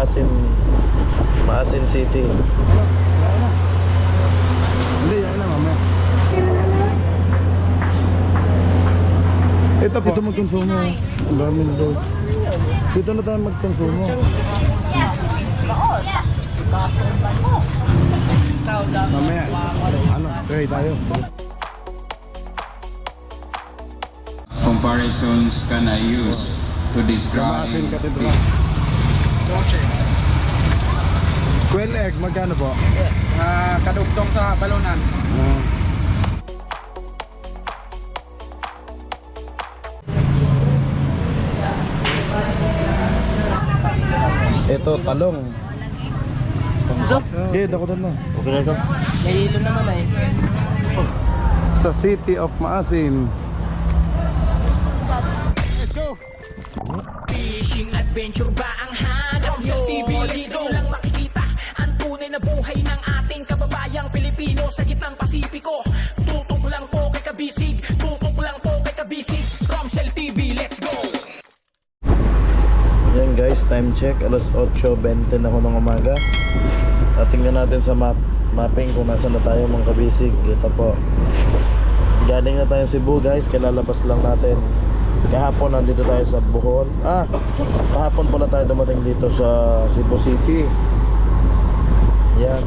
Maasin City. Hindi, yan na mamaya. Ito po. Dito magkonsumo. Ang daming doon. Dito na tayo magkonsumo. Mamaya. Ano? Okay, tayo. Comparisons can I use to describe Maasin Katedral. Quail egg, magkano po? Kadugtong sa balunan. Ito, talong. Okay, dako na. Okay na ito. May hilo naman eh. Sa City of Maasin. Fishing adventure ba ang hanap nyo? Dito lang makikita ang tunay na buhay ng ating kababayang Pilipino sa gitnang Pasipiko. Tutok lang po kay Kabisig, tutok lang po kay Kabisig. Romsel TV, let's go! Yan guys, time check, alas 8:20 na ho ng umaga. At tingnan natin sa mapping kung nasa na tayo mga kabisig. Ito po, galing na tayo Cebu guys, kalalabas lang natin. Kahapon nandito tayo sa Bohol. Kahapon pala tayo dumating dito sa Cebu City. Yan.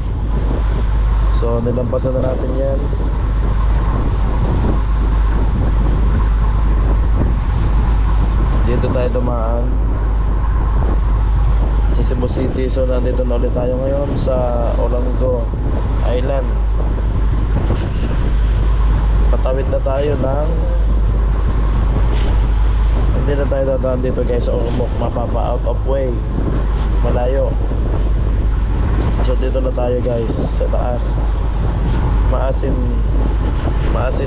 So nilampasan na natin yan. Dito tayo dumaan sa Cebu City. So nandito na ulit tayo ngayon sa Olango Island. Patawid na tayo ng, hindi na tayo dadaan dito guys sa Ormoc, mapapa out of way, malayo. So dito na tayo guys sa taas, Maasin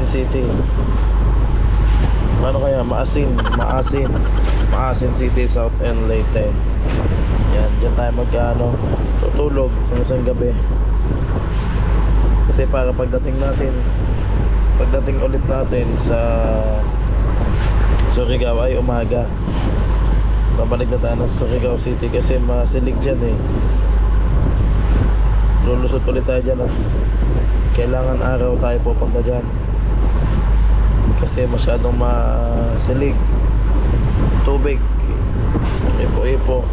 City. Ano kaya? Maasin City, South End, Leyte. Yan, dyan tayo tutulog ng isang gabi. Kasi para pagdating ulit natin sa Surigao ay umaga. Babalik na tayo ng Surigao City kasi masilig dyan eh. Lulusot ulit tayo dyan at kailangan araw tayo pupunta dyan kasi masyadong masilig, tubig, ipo-ipo.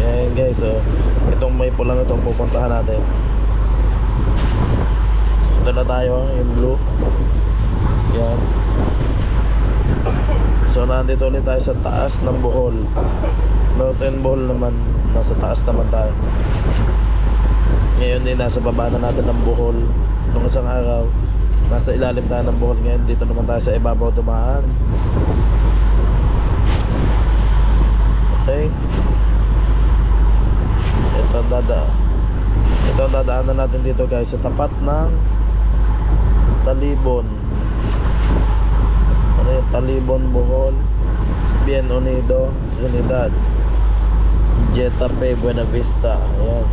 Yan guys, so itong may pulang itong pupuntahan natin. Ito na tayo, yung blue. Yan. So nandito ulit tayo sa taas ng Bohol. Northern Bohol naman, nasa taas naman tayo. Ngayon din nasa baba na natin ng Bohol. Nung isang araw nasa ilalim tayo ng Bohol, ngayon dito naman tayo sa ibabaw dumaan. Okay. Ito dadaanan natin dito guys sa tapat ng Talibon. Ano yung Talibon, Bohol, Bien Unido, Trinidad, Jetape, Buena Vista. Ayan,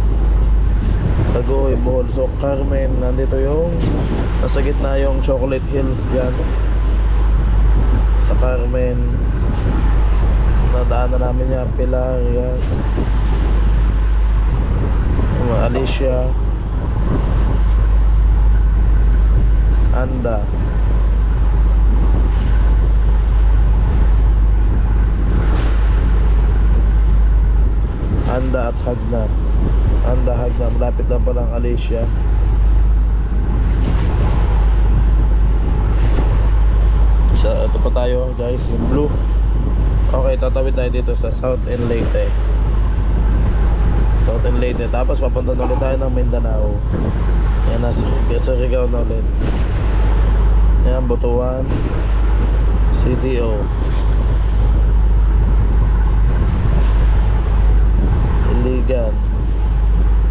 Taguig, Bohol. So Carmen, nandito yung nasa gitna yung Chocolate Hills dyan. Sa Carmen nadaanan namin yan, Pilar, yan, Alicia, Anda, at Hagna. Malapit lang pa lang Alicia. So ito pa tayo guys, yung blue. Okay, tatawid tayo dito sa South End Leyte. Tapos papunta na ulit tayo ng Mindanao. Yan, nasa Surigao na ulit. Yan, Butuan, CDO, Iligan,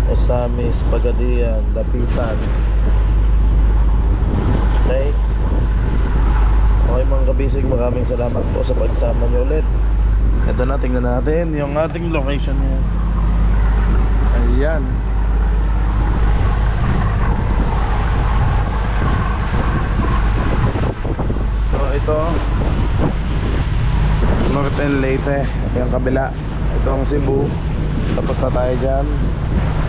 Osamis, Pagadian, Dapitan. Okay. Okay mga kabisig, maraming salamat po sa pagsama nyo ulit. Ito na, tingnan natin yung ating location ngayon. Ayan. So ito North and Leyte, yung kabila. Ito ang Cebu. Tapos na tayo dyan.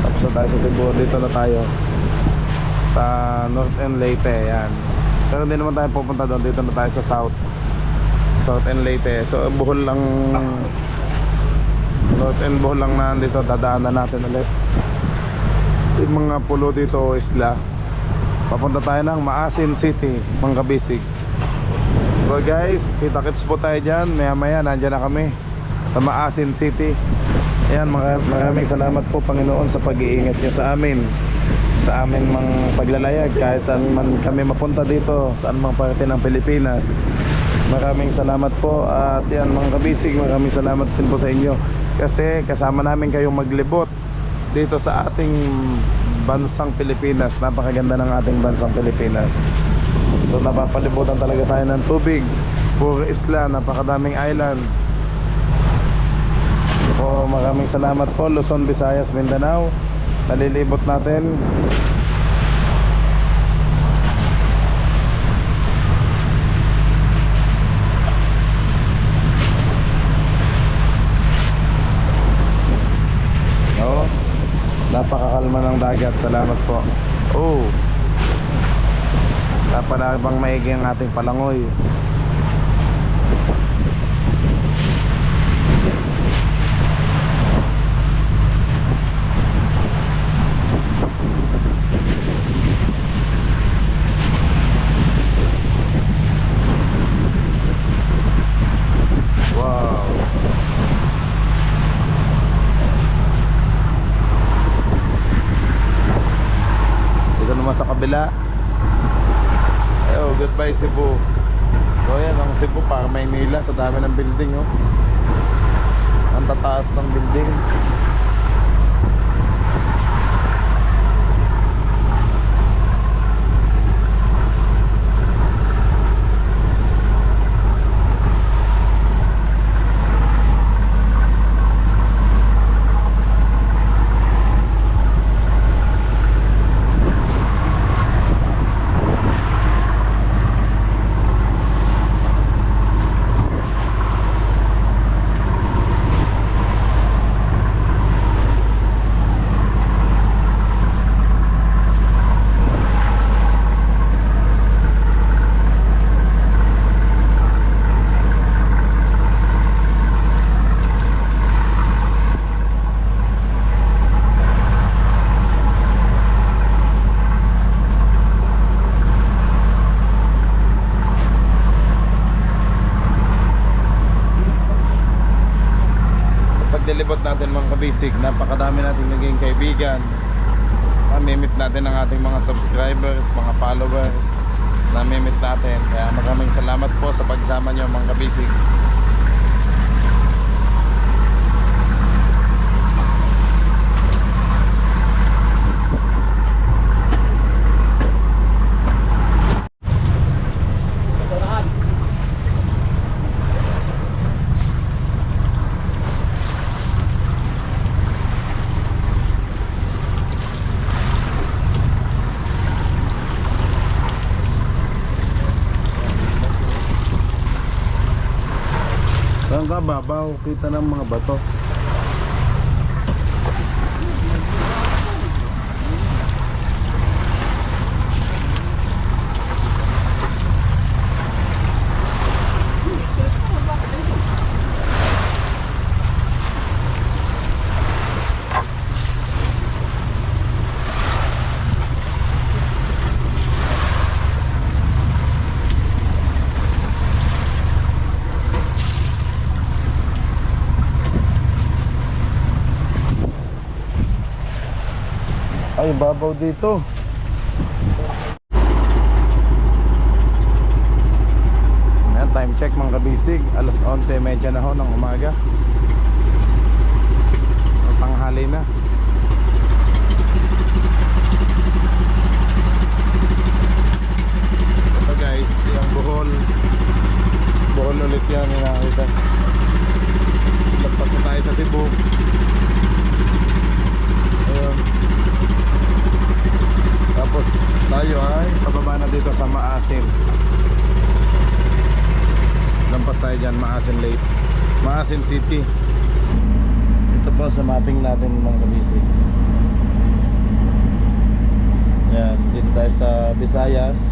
Tapos na tayo sa Cebu. Dito na tayo sa North and Leyte. Yan. Pero hindi naman tayo pupunta doon. Dito na tayo sa South and Leyte. So Bohol lang, North and Bohol lang na dito. Dadaanan natin ulit yung mga pulo dito o isla. Papunta tayo ng Maasin City, Mangkabisig. So guys, kita-kits po tayo dyan. Maya-maya, nandyan na kami sa Maasin City. Ayan, maraming salamat po Panginoon sa pag-iingat nyo sa amin, sa aming mga paglalayag. Kahit saan man kami mapunta dito, saan mang parte ng Pilipinas. Maraming salamat po. At yan mga kabisig, maraming salamat din po sa inyo. Kasi kasama namin kayong maglibot dito sa ating bansang Pilipinas. Napakaganda ng ating bansang Pilipinas. So napapalibutan talaga tayo ng tubig. Puro isla, napakadaming island. So maraming salamat po Luzon, Visayas, Mindanao. Nalilibot natin. Oh, napakakalma ng dagat. Salamat po. Oh, napanabang maigi ang ating palangoy. Wow. Dito naman sa kabila. Oh, goodbye Cebu. So yan ang Cebu, para Maynila. Sa dami ng building, oh. Ang tataas ng building. Paglilibot natin mga kabisig, napakadami nating naging kaibigan. Namimit natin ang ating mga subscribers, mga followers. Namimit natin. Kaya maraming salamat po sa pagsama nyo mga kabisig. Saan ka babaw? Kita ng mga bato. Ay, babaw dito. Ayan, time check mga kabisig. Alas 11:30 na ho ng umaga. Tanghali na. Ito guys, yung Bohol. Bohol ulit yan. Nakakita. Lagpas na tayo sa Cebu. Ayun. Tapos tayo ay pababa na dito sa Maasin. tayo dyan, Maasin Lake, Maasin City. Ito po sa mapping natin mga kabisig. Yan, dito tayo sa Visayas.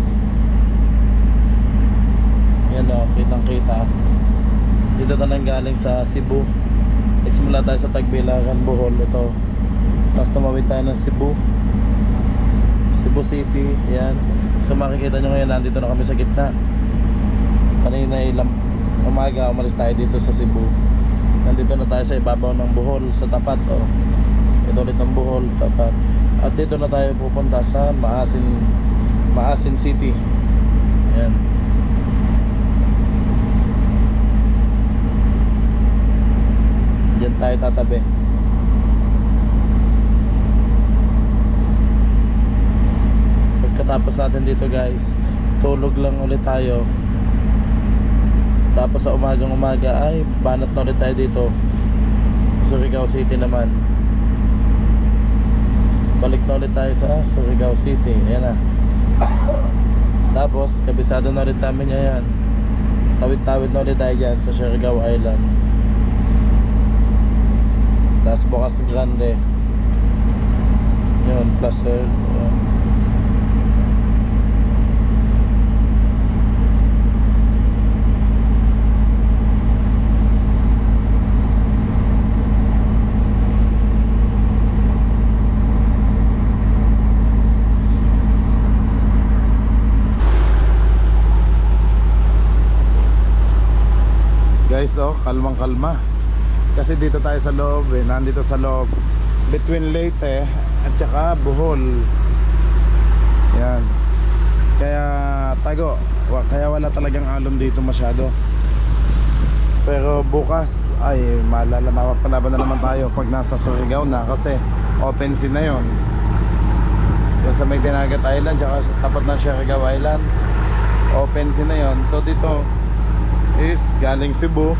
Yan o, kitang kita. Dito tayo galing sa Cebu. Nagsimula tayo sa Tagbilaran, Bohol. Ito. Tapos tumawid tayo ng Cebu City. Yan. So makikita nyo ngayon, nandito na kami sa gitna. Kanina ilang umaga umalis tayo dito sa Cebu. Nandito na tayo sa ibabaw ng Bohol, sa tapat. Oh. Ito ulit ng Bohol, tapat. At dito na tayo pupunta sa Maasin City. Yan. Diyan tayo tatabi. Pagkatapos natin dito guys, tulog lang ulit tayo. Tapos sa umaga ay banat na ulit tayo dito Surigao City naman. Balik na ulit tayo sa Surigao City. Ayan na. Tapos kabisado na ulit namin yan. Tawid-tawid na ulit tayo dyan sa Surigao Island. Tapos Bocas Grande. Yun, Placer. Guys, oh, kalmang-kalma. Kasi dito tayo sa loob eh, nandito sa loob between Leyte at saka Bohol. Yan. Kaya tago, kaya wala talagang alon dito masyado. Pero bukas ay mapapalaban na naman tayo pag nasa Surigao na, kasi open sea na yon. Yung sa may Dinagat Island tsaka tapat ng Surigao Island, open sea na yon. So dito is galing Cebu.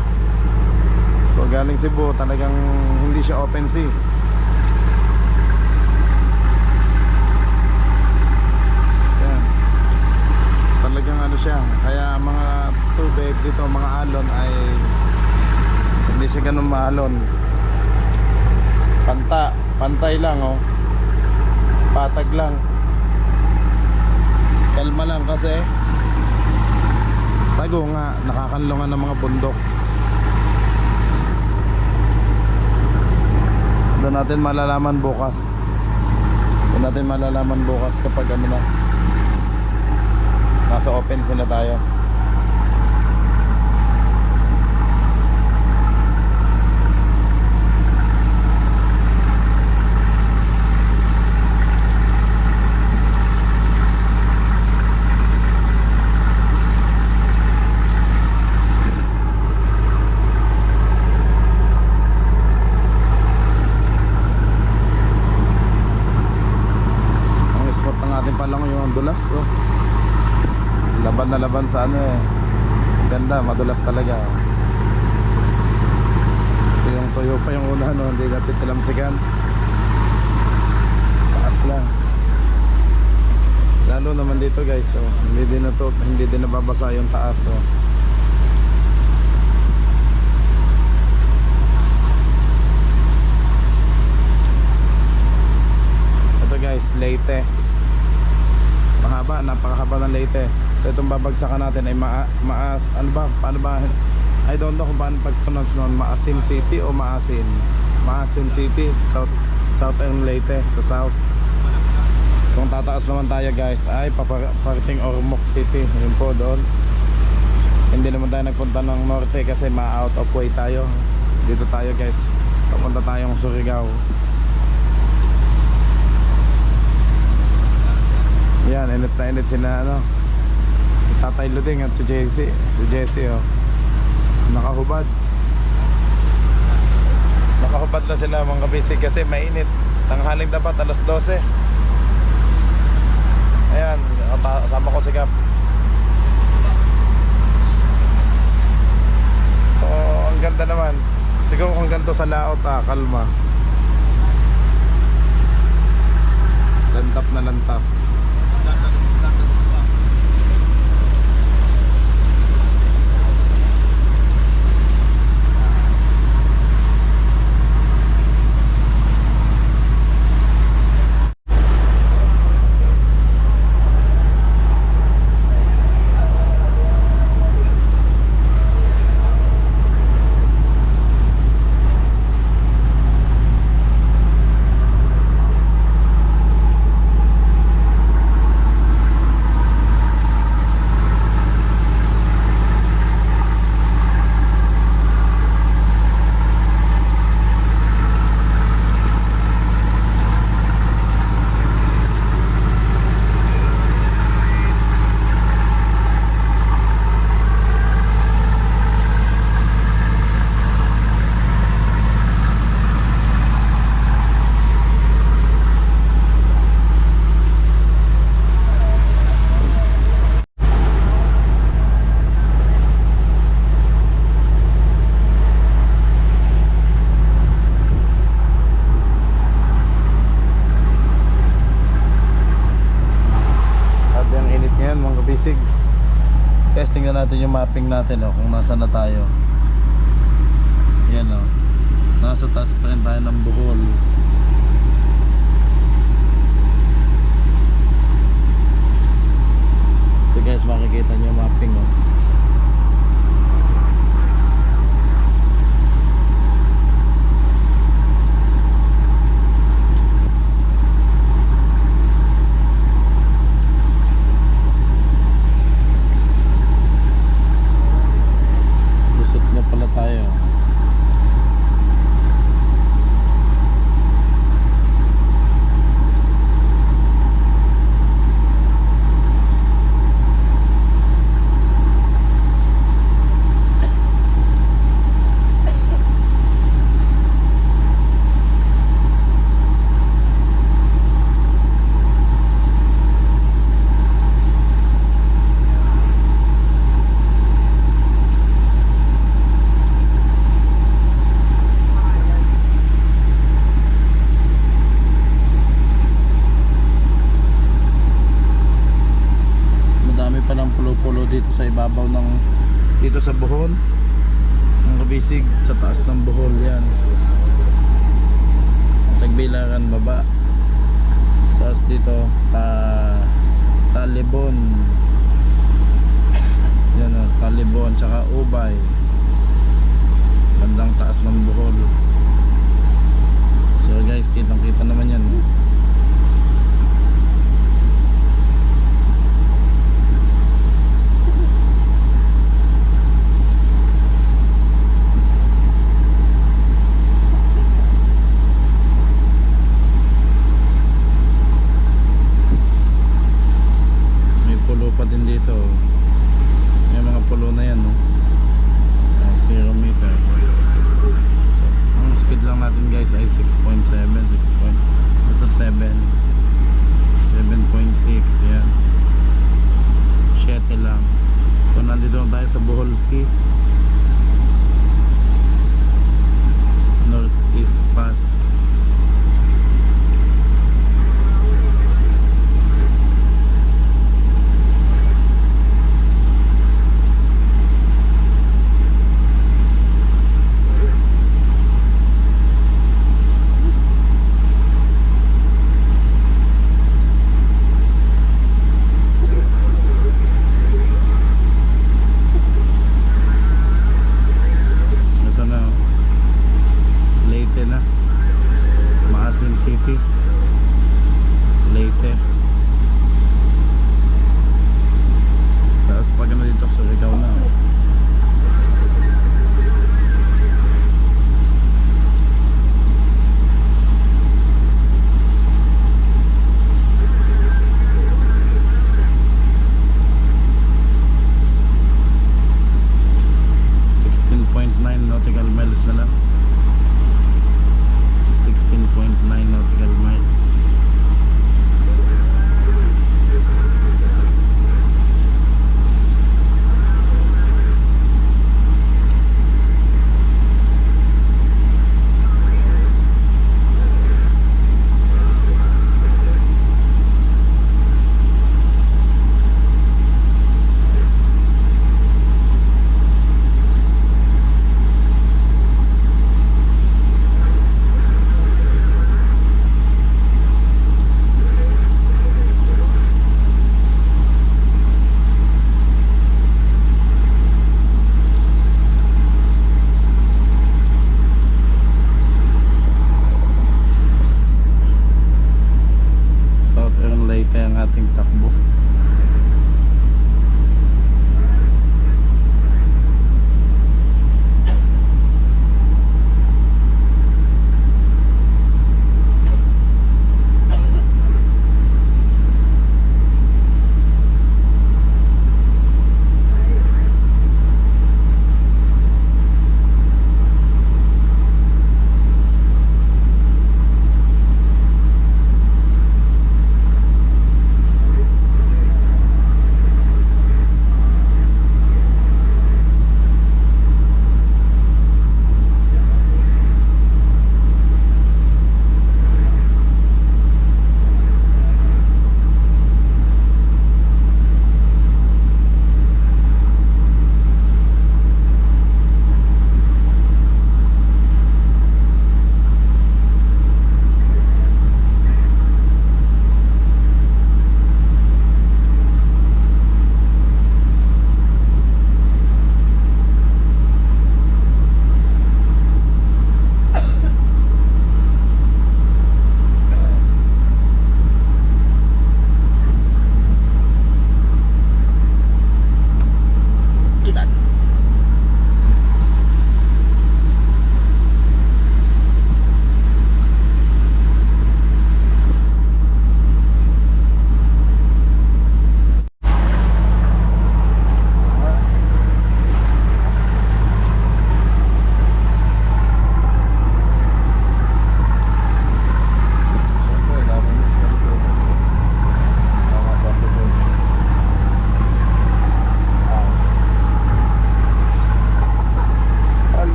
So galing Cebu, talagang hindi siya open sea. Yan. Talagang ano siya. Kaya mga tubig dito, mga alon ay hindi siya ganun maalon. Pantay lang oh. Patag lang. Kalma lang kasi tago nga, nakakanlungan ng mga bundok. Doon natin malalaman bukas. Doon natin malalaman bukas kapag ano na, nasa open sila tayo. Madulas oh. Laban na laban sa ano eh. Ganda, madulas talaga. Ito yung tuyo pa yung una no, hindi natin tilamsikan. Taas lang. Lalo naman dito guys oh. Hindi din nababasa yung taas oh. Ito guys, Leyte. Mahaba, napakahaba ng Leyte. So itong babagsakan natin ay ano ba? Paano ba? I don't know kung paano pag-pronounce noon. Maasin City o Maasin? Maasin City, Southern Leyte, sa south. Kung tataas naman tayo guys ay paparting Ormoc City. Yun po doon. Hindi naman tayo nagpunta ng norte kasi ma-out of way tayo. Dito tayo guys. Papunta tayong Surigao. Yan, init na init sila ano, Tatay Luding at si Jesse oh. Nakahubad na sila mga kabisig kasi mainit. Tanghaling dapat alas 12. Ayan, kasama ko si Gap. So, ang ganda naman. Siguro kung ganito sa laot kalma. Lantap na lantap. tingnan natin yung mapping natin kung nasa na tayo. Yan nasa taas pa rin tayo ng Bohol. Ito guys, makikita nyo yung mapping lusot na pala tayo. Pulo dito sa ibabaw ng dito sa Bohol ng Kabisig, sa taas ng Bohol. Yan, Tagbilaran baba, sa taas dito Talibon, yan Talibon, tsaka Ubay, bandang taas ng Bohol. So guys, kitang kita naman yan. Pa din dito, may mga pulo na yan 0 meter. So ang speed lang natin guys ay 6.7, basta 7, 7.6. yan, 7 lang. So nandito tayo sa Bohol Sea, Northeast Pass. Leyte na.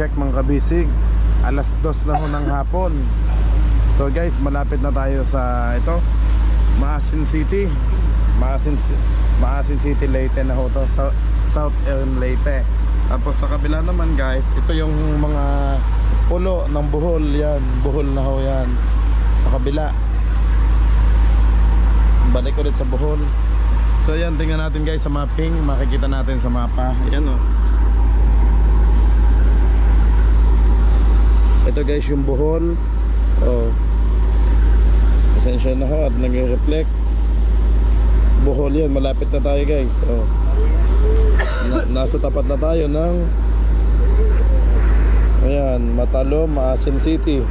check mga kabisig. Alas 2 na ho ng hapon. So guys, malapit na tayo sa ito, Maasin City. Maasin City, Leyte na ho to, South Leyte. Tapos sa kabila naman guys, ito yung mga pulo ng Bohol. Yan, Bohol na ho yan sa kabila. Balik ulit sa Bohol. So yan, tingnan natin guys sa mapping. Makikita natin sa mapa. Yan o. Ito guys yung Bohol. Oh. Pasensya na ho at nag-reflect. Bohol yan, malapit na tayo guys. Oh. Nasa tapat na tayo ng ayan, Matalo, Maasin City.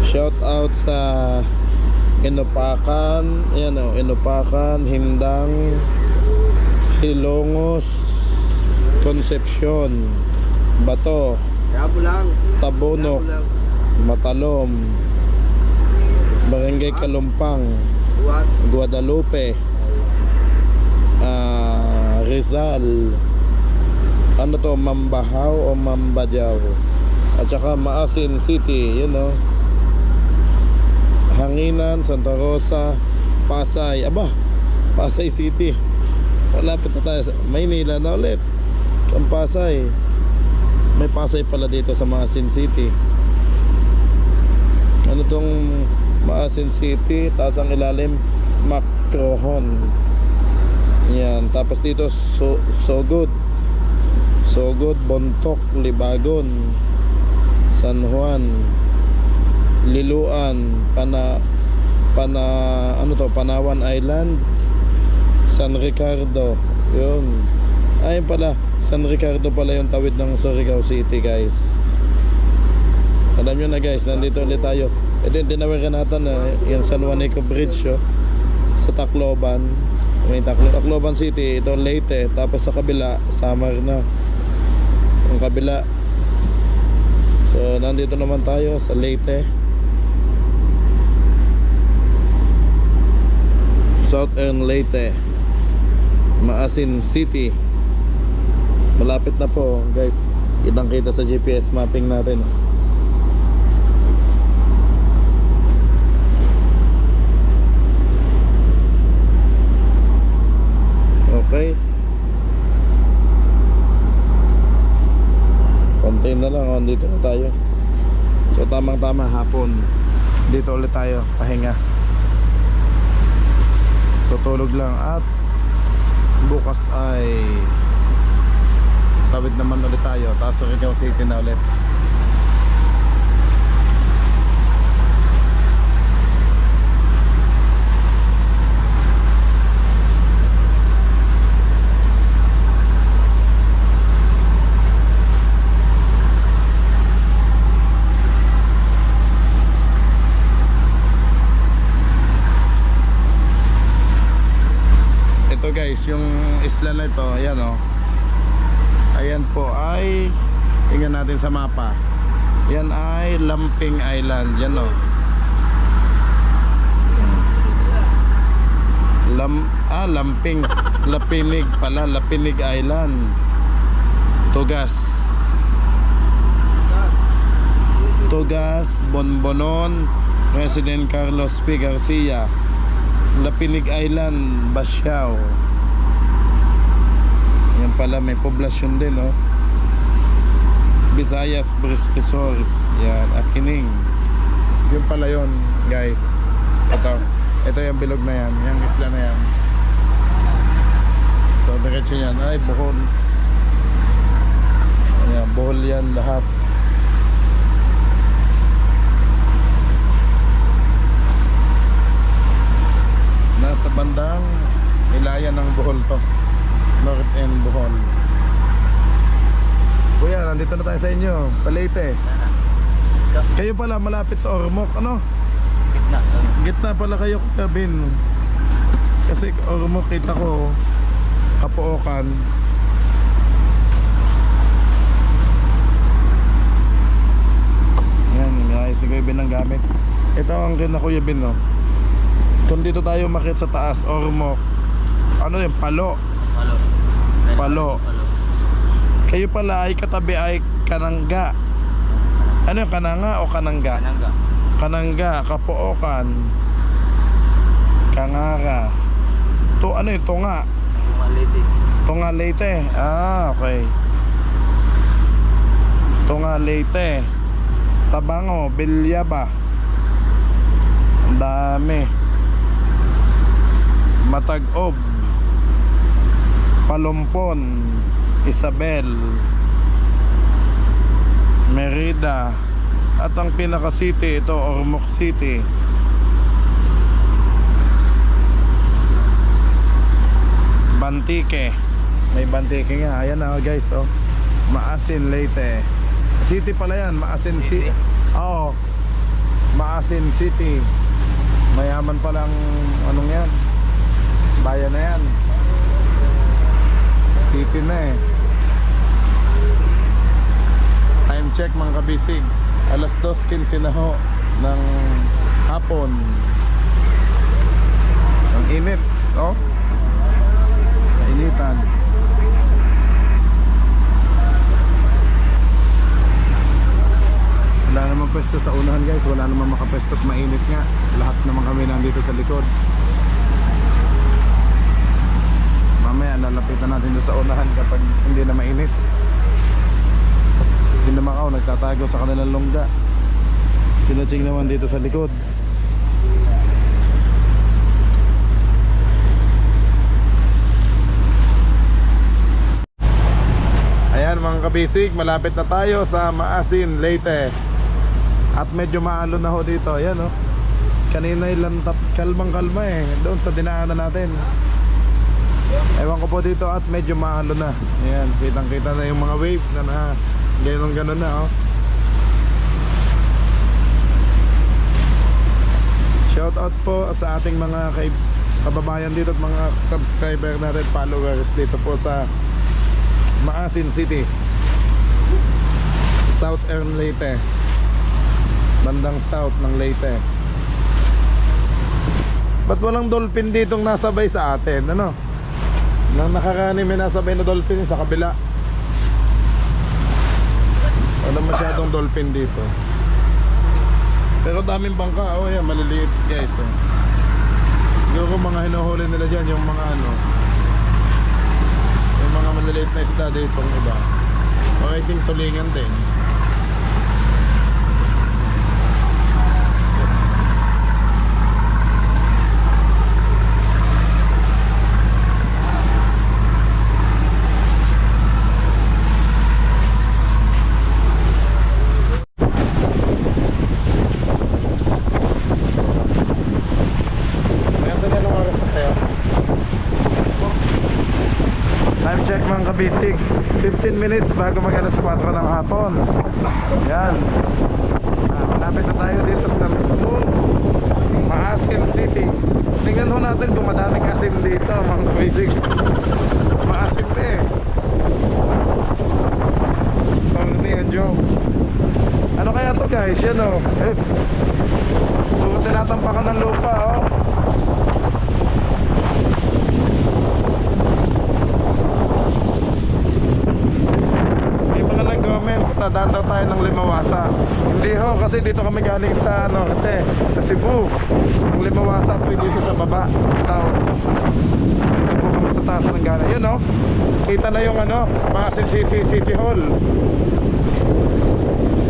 Shout out sa Inopacan. Ayan o, Inopacan, Hindang, Hilongos, Concepcion, Bato, Tabunok, Matalom, Barangay Kalumpang, Guadalupe, Rizal, ano to, Mambahaw o Mambajaw, at saka Maasin City, you know, Hanginan, Santa Rosa, Pasay. Aba, Pasay City. Malapit na tayo sa Maynila na ulit. Ang Pasay. May Pasay pala dito sa Maasin City. Ano tong Maasin City? Taas ang ilalim, Macrohon. Yan. Tapos dito Sogod, Bontoc, Libagon, San Juan, Liluan, Panawan Island, San Ricardo. Yun. Ayun pala, San Ricardo pala yung tawid ng Surigao City guys. Alam nyo na guys, nandito ulit tayo. Ito yung tinawagan natin yung San Juanico Bridge sa Tacloban. May Tacloban City, ito Leyte. Tapos sa kabila, Samar na yung kabila. So nandito naman tayo sa Leyte, Southern Leyte, Maasin City. Malapit na po guys. Kitang kita sa GPS mapping natin. Okay. Konti na lang, dito na tayo. So tamang tama hapon. Dito ulit tayo, pahinga. Tutulog lang at bukas ay tawid naman ulit tayo. Tapos Surigao City na ulit. Guys, yung isla na ito, ayan o. Ayan po ay, tingnan natin sa mapa. Yan ay Lamping Island. Yan o. Lamping. Lapinig pala, Lapinig Island. Tugas, Bonbonon, President Carlos P. Garcia. Lapinig Island, Basiao. Yan pala, may poblasyon din Visayas Breeze Resort. Yan, Akining. Yun pala yun guys. Ito yung bilog na yan, yung isla na yan. So diretso yan, ay Bohol. Ayan, Bohol yan lahat. Nasa bandang ilayan ng Bohol to, North End Bohol. Kuya, nandito na tayo sa inyo, sa Leyte. Kayo pala malapit sa Ormoc, ano? Gitna pala kayo, Kabin. Kasi Ormoc kita ko, Kapookan. Yan guys, hindi ko yung binang gamit. Ito ang kin na Kuya Bin, no? Kung dito tayo makit sa taas, Ormoc. Ano yun? Palo. Kayo pala ay katabi ay Kananga. Ano yung Kananga o Kananga? Kananga. Kananga, Kapookan, Kangara. Ano yung Tunga? Tunga Leyte. Okay. Tunga Leyte. Tabango, Bilyaba. Ang dami. Matag-Ob, Palumpon, Isabel, Merida, at ang pinaka city ito, Ormoc City. Bantike. May Bantike nga. Ayan na guys, oh. Maasin Leyte. City pala yan, Maasin City. Oo. Maasin City. Mayaman palang anong yan. Bayan na yan. City na eh. Time check mga kabisig. Alas 2:15 na ho ng hapon. Ang init, oh. Kainitan. Wala naman pwesto sa unahan guys. Wala naman makapwesto at mainit nga. Lahat naman kami nandito sa likod. Mamaya lalapitan natin doon sa unahan kapag hindi na mainit. Sila Macau nagtatago sa kanilang longga. Sila Ching naman dito sa likod. Ayan mga kabisig, malapit na tayo sa Maasin, Leyte. At medyo maalon na ho dito. Ayan oh. Kanina lantap, kalmang-kalma eh. Doon sa dinaanan natin. Ewan ko po dito at medyo maalon na. Ayan, kitang-kita na yung mga wave na ganon na oh. Shout out po sa ating mga kababayan dito at mga subscriber natin, followers dito po sa Maasin City, Southern Leyte, bandang south ng Leyte. Ba't walang dolphin ditong nasabay sa atin? Ano? Nang nakarani may nasabay na dolphin sa kabila. Wala masyadong dolphin dito. Pero daming bangka. Oh yan, maliliit guys oh. Siguro mga hinuhuli nila dyan yung mga ano, yung mga maliliit na isda dito ng iba. Makiting tulingan din. Time check mga kabisig, 15 minutes bago mag alas 4 ng hapon. Yan. Malapit na tayo dito sa Rizal, Maasin City. Tingnan ho natin kung madaming asin dito mga kabisig. Maasin na eh. Tony and Joe. Ano kaya to guys? Yan o. So tinatampakan ng lupa oh. Dadaan daw tayo ng Limawasa. Hindi ho, kasi dito kami galing sa norte, sa Cebu. Ang Limawasa po dito sa baba, sa south. Dito po kami sa taas ng gana. Yun oh, kita na yung ano, Maasin City, City Hall.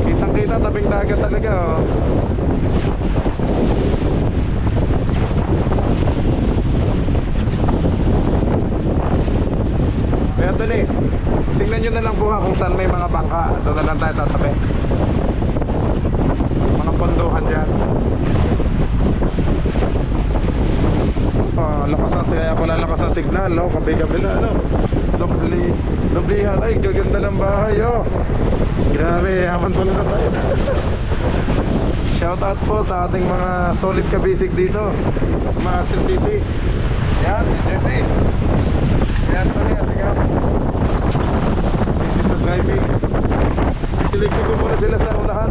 Kitang kita, tabing dagat talaga oh. Kaya ito na eh, tingnan nyo na lang buha kung saan may mga bangka. Doon na lang tayo tatabi. Mga pondohan dyan. Lakas ang kaya pala lakas ang signal oh. Kabi-kabila ano. Doblihan. Ay gaganda ng bahay oh. Grabe, yaman pala na tayo. Shout out po sa ating mga solid kabisig dito sa Maasin City. Yan, Jesse. Yan po niya, sige. This is the driving. Siligpig ko muna sila sa unahan.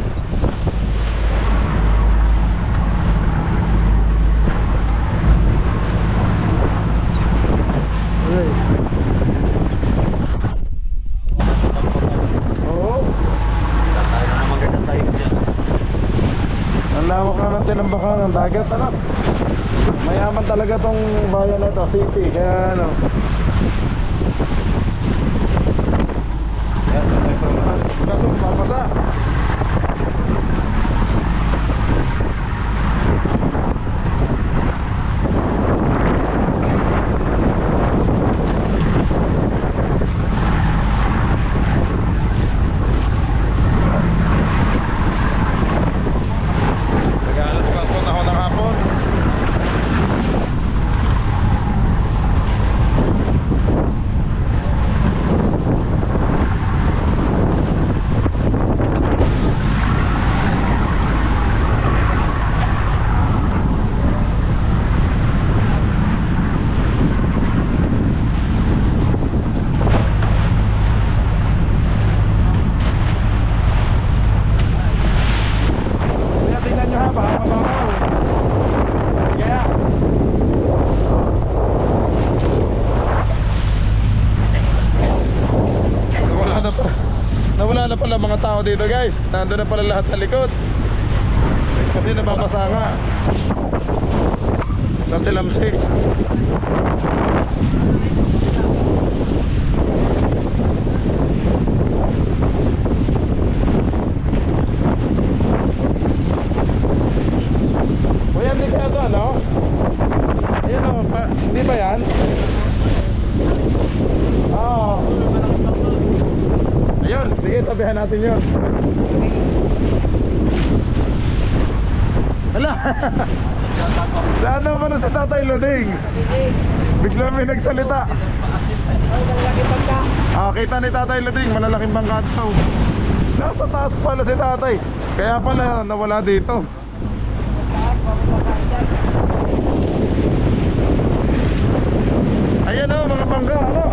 Okay. swerte ng baka ng dagat, ano? Mayaman talaga tong bayan na to, city. Kaya ano, yan, tayo sa unahan. Kaso mapapasa. Nag-alas 4 na ako ng hapon. Kaya tingnan nyo ha, baka mababaw. Kaya nawala na pala mga tao dito guys. Nandun na pala lahat sa likod. Kasi nababasa nga sa Tilamsi. O yan, di kaya ito ano? Ayan o, hindi ba yan? Oo. Ayun, sige, tabihan natin yun. Hala! Saan naman na si Tatay Luding? Bigla may nagsalita. Kita ni Tatay Luding, malalaking bangka ito. Nasa taas pala si Tatay. Kaya pala nawala dito. Ayan o, mga bangka, ano?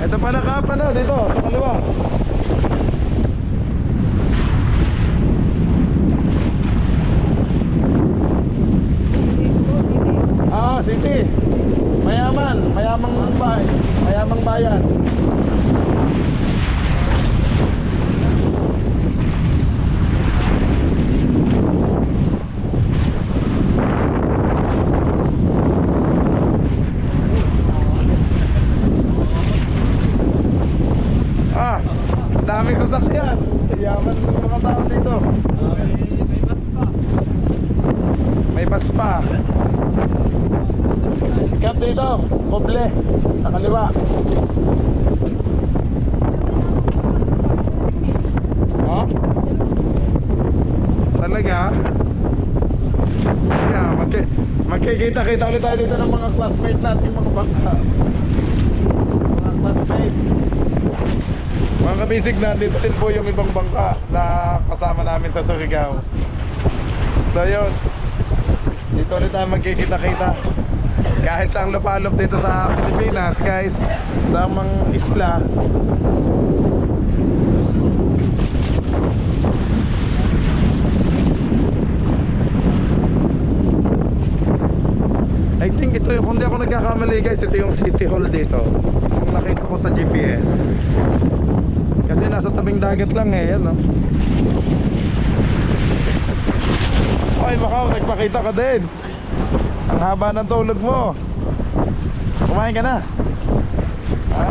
Ito pala kapa na dito sa kaliwa. City. Mayamang bayan. Daming sasakyan. Yaman ng mga tao dito. May bus pa. Kap dito, Poble, sa kaliwa. Oh? Talaga? Yeah, magkikita-kita ulit tayo dito ng mga classmate natin, mga bangka. Mga classmate. Mga kabisig, nandito din po yung ibang bangka na kasama namin sa Surigao. So yun, dito ulit tayo magkikita-kita. Kahit saang lupalop dito sa Pilipinas guys, sa mga isla. I think ito, kung di ako nagkakamali guys, ito yung City Hall dito. Kung nakita ko sa GPS. Kasi nasa tabing dagat lang eh, yan no? Ay Macau, nagpakita ka din. Ang haba ng tulog mo. Kumain ka na? Ha?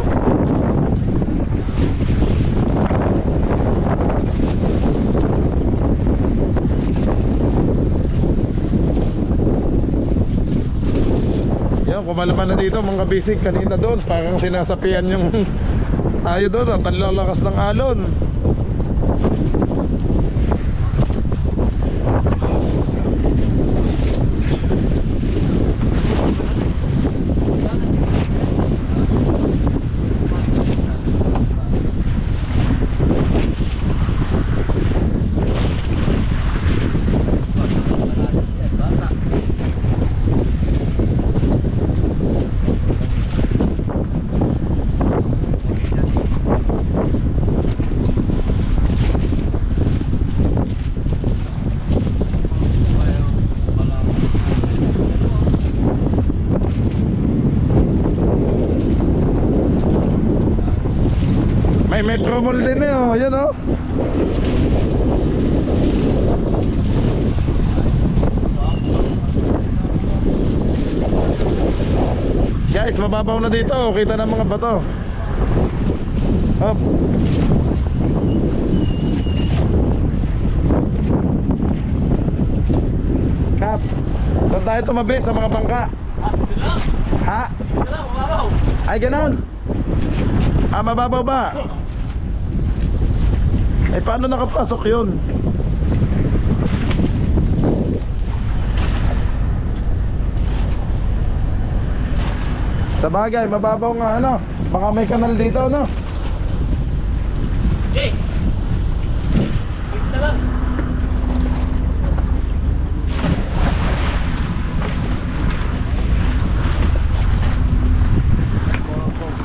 Yan, kumalaman na dito mga bisig kanina doon. Parang sinasapian yung tayo doon. Ang lalakas ng alon. May Metro Mall din eh, oh. Yan oh. Guys, mababaw na dito. Kita ng mga bato. Hop. Kap, saan tayo tumabi sa mga bangka? Ha? Ay, ganon. Ah, mababaw ba? Eh, paano nakapasok yun? Sa bagay, mababaw nga ano. Baka may kanal dito, no? Jay! Wait na lang.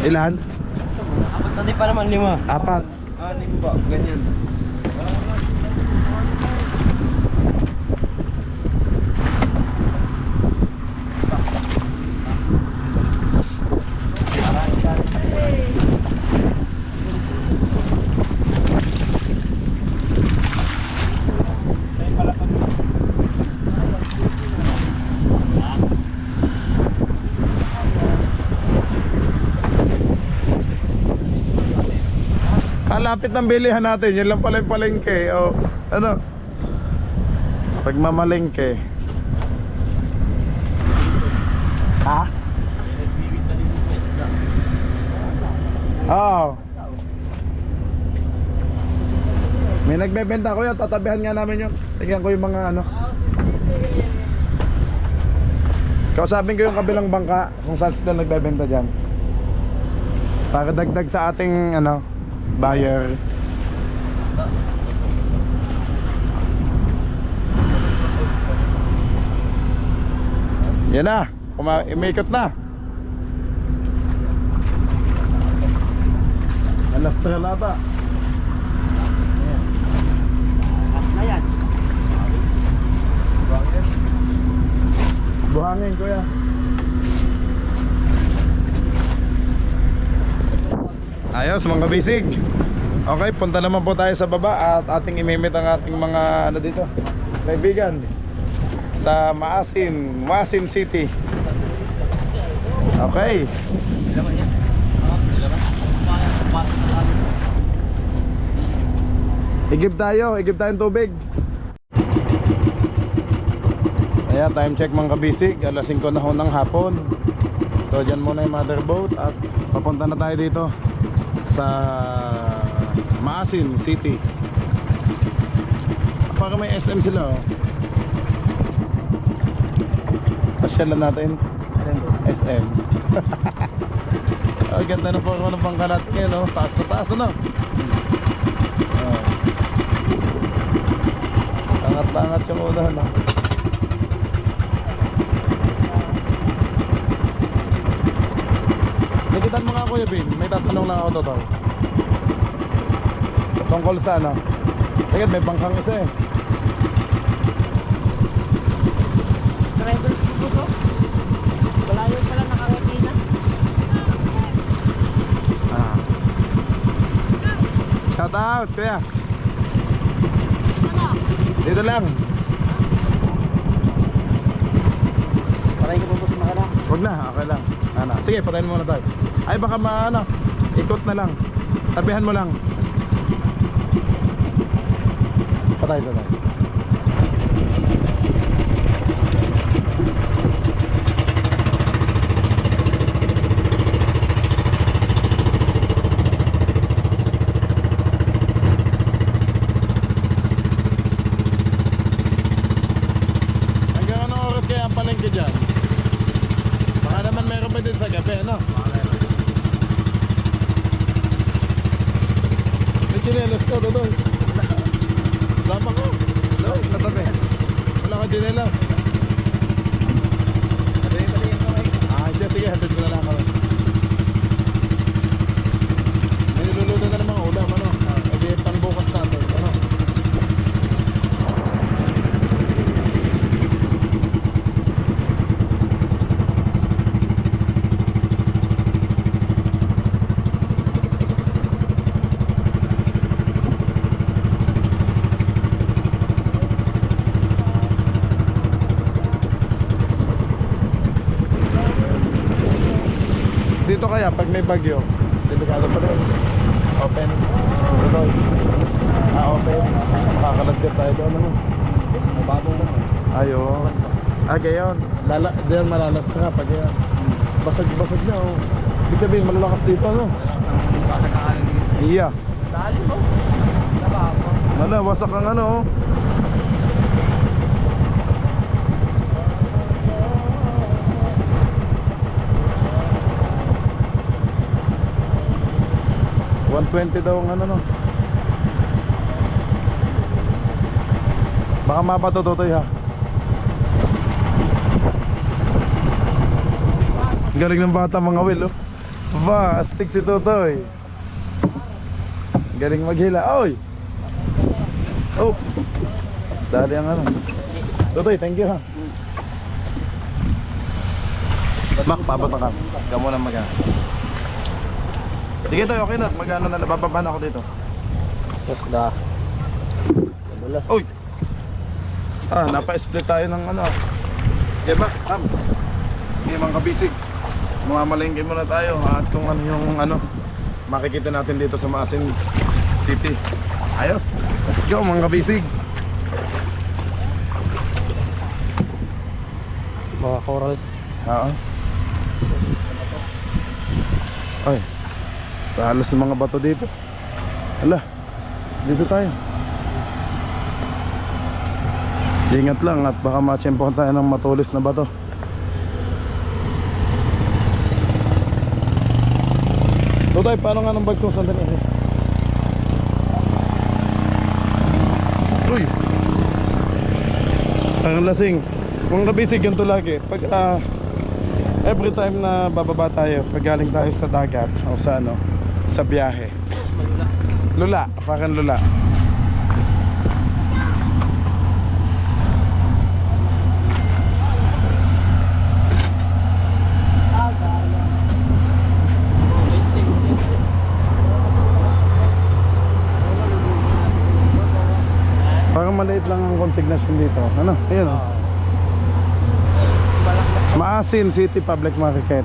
Ilan? Apat na di pa naman, 5. Apat. Anim ba? Ganyan. Kalapit ng bilihan natin, yun lang pala yung palengke. O, ano? Pagmamalengke. Ha? Oo. May nagbebenta ko yan, tatabihan nga namin yun. Tingnan ko yung mga ano. Kausapin ko yung kabilang bangka kung saan sila nagbebenta dyan. Para dagdag sa ating ano, buyer. Yan na, umikot na. Alas 3 ata. Na yan. Buhangin kuya. Ayos mga bisig. Okay, punta naman po tayo sa baba at ating imimit ang ating mga ano dito, kaibigan sa Maasin City. Okay. Igib tayong tubig. Ayan, time check mga kabisig, alas 5 na ho ng hapon. So dyan muna yung mother boat at papunta na tayo dito sa Maasin City. Parang may SM sila oh. Pasyalan natin SM. Oh, ganda na po ako ng bangka natin ngayon oh. Taas na taas ano. Oh. Angat-angat yung unahan oh. Nagitan mo nga Kuya Bin, may tatanong lang ako totoo. Tungkol sa ano? Tingnan, may bangkang isa eh. Driver ko to. Malayo pala nakaretina. Ah. Shout out, Kuya. Dito lang. Paray ko po sa makala. Huwag na, okay lang. Ano? Sige, patayin mo muna tayo. Ay baka ano, ikot na lang. Tabihan mo lang. Patay. Hanggang anong oras kaya ang palengke dyan? Baka naman meron pa din sa gabi, ano? May chinelas ka, Dodoy. Sama ko. No, natabi. Wala ka chinelas. Ah, sige, hatid mo na lang kami. May niluluto na ng mga ulam, ano? E di pangbukas natin, ano? Dito kaya pag may bagyo, delikado pa rin. Open. Ito. Open. Makakalagkit tayo doon naman. Mababong naman. Ayo. Gayon. Diyan malalas ka pag yan. Basag-basag na oh. Ibig sabihin malalakas dito no? Iya. Dali mo. Nababong. Wala, wasak ang ano oh. $120 daw ang ano no. Baka mapatututoy ha. Galing ng bata mga will oh. Ba, astig si Totoy. Galing maghila. Oy. Oh. Dali ang ano. Totoy, thank you ha. Mak, papato ka. Ikaw muna mag-ano. Sige Toy, okay na. Mag-ano na, bababa na ako dito. Tapos na. Nabulas. Oy. Napa-split tayo ng ano. Diba? Okay, mga kabisig. Mamalengke muna tayo at kung ano yung ano makikita natin dito sa Maasin City. Ayos. Let's go mga kabisig. Mga corals. Oo. Ay. Halos ng mga bato dito. Hala. Dito tayo. Ingat lang at baka matsyempohan tayo ng matulis na bato. Totoy, paano nga ng bag ko? Sandali. Uy! Ang lasing. Kung kabisig ganito lagi. Pag every time na bababa tayo, pag galing tayo sa dagat o sa ano, sa biyahe. Lula, parang lula. Parang maliit lang ang consignation dito. Ano? Ayun oh. Maasin City Public Market.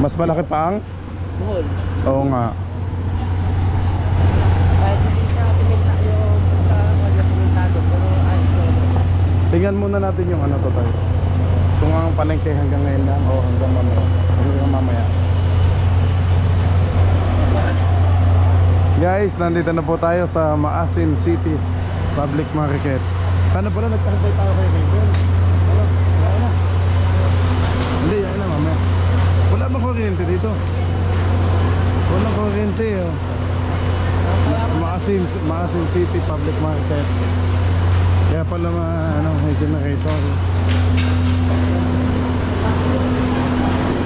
Mas malaki pa ang? Buhol. Oo nga. Kahit hindi siya simenta yung pagka-simentado. Pero ayos ko. Tingnan muna natin yung ano to tayo. Kung ang palengke hanggang ngayon lang o hanggang mamaya. Hanggang mamaya. Guys, nandito na po tayo sa Maasin City Public Market. Sana pala nagkakantay tayo kay Raven. Ano? Wala na. Hindi, yan na mamaya. Wala bang kuryente dito? Walang kuryente oh. Maasin City Public Market. Kaya pala ano, may generator.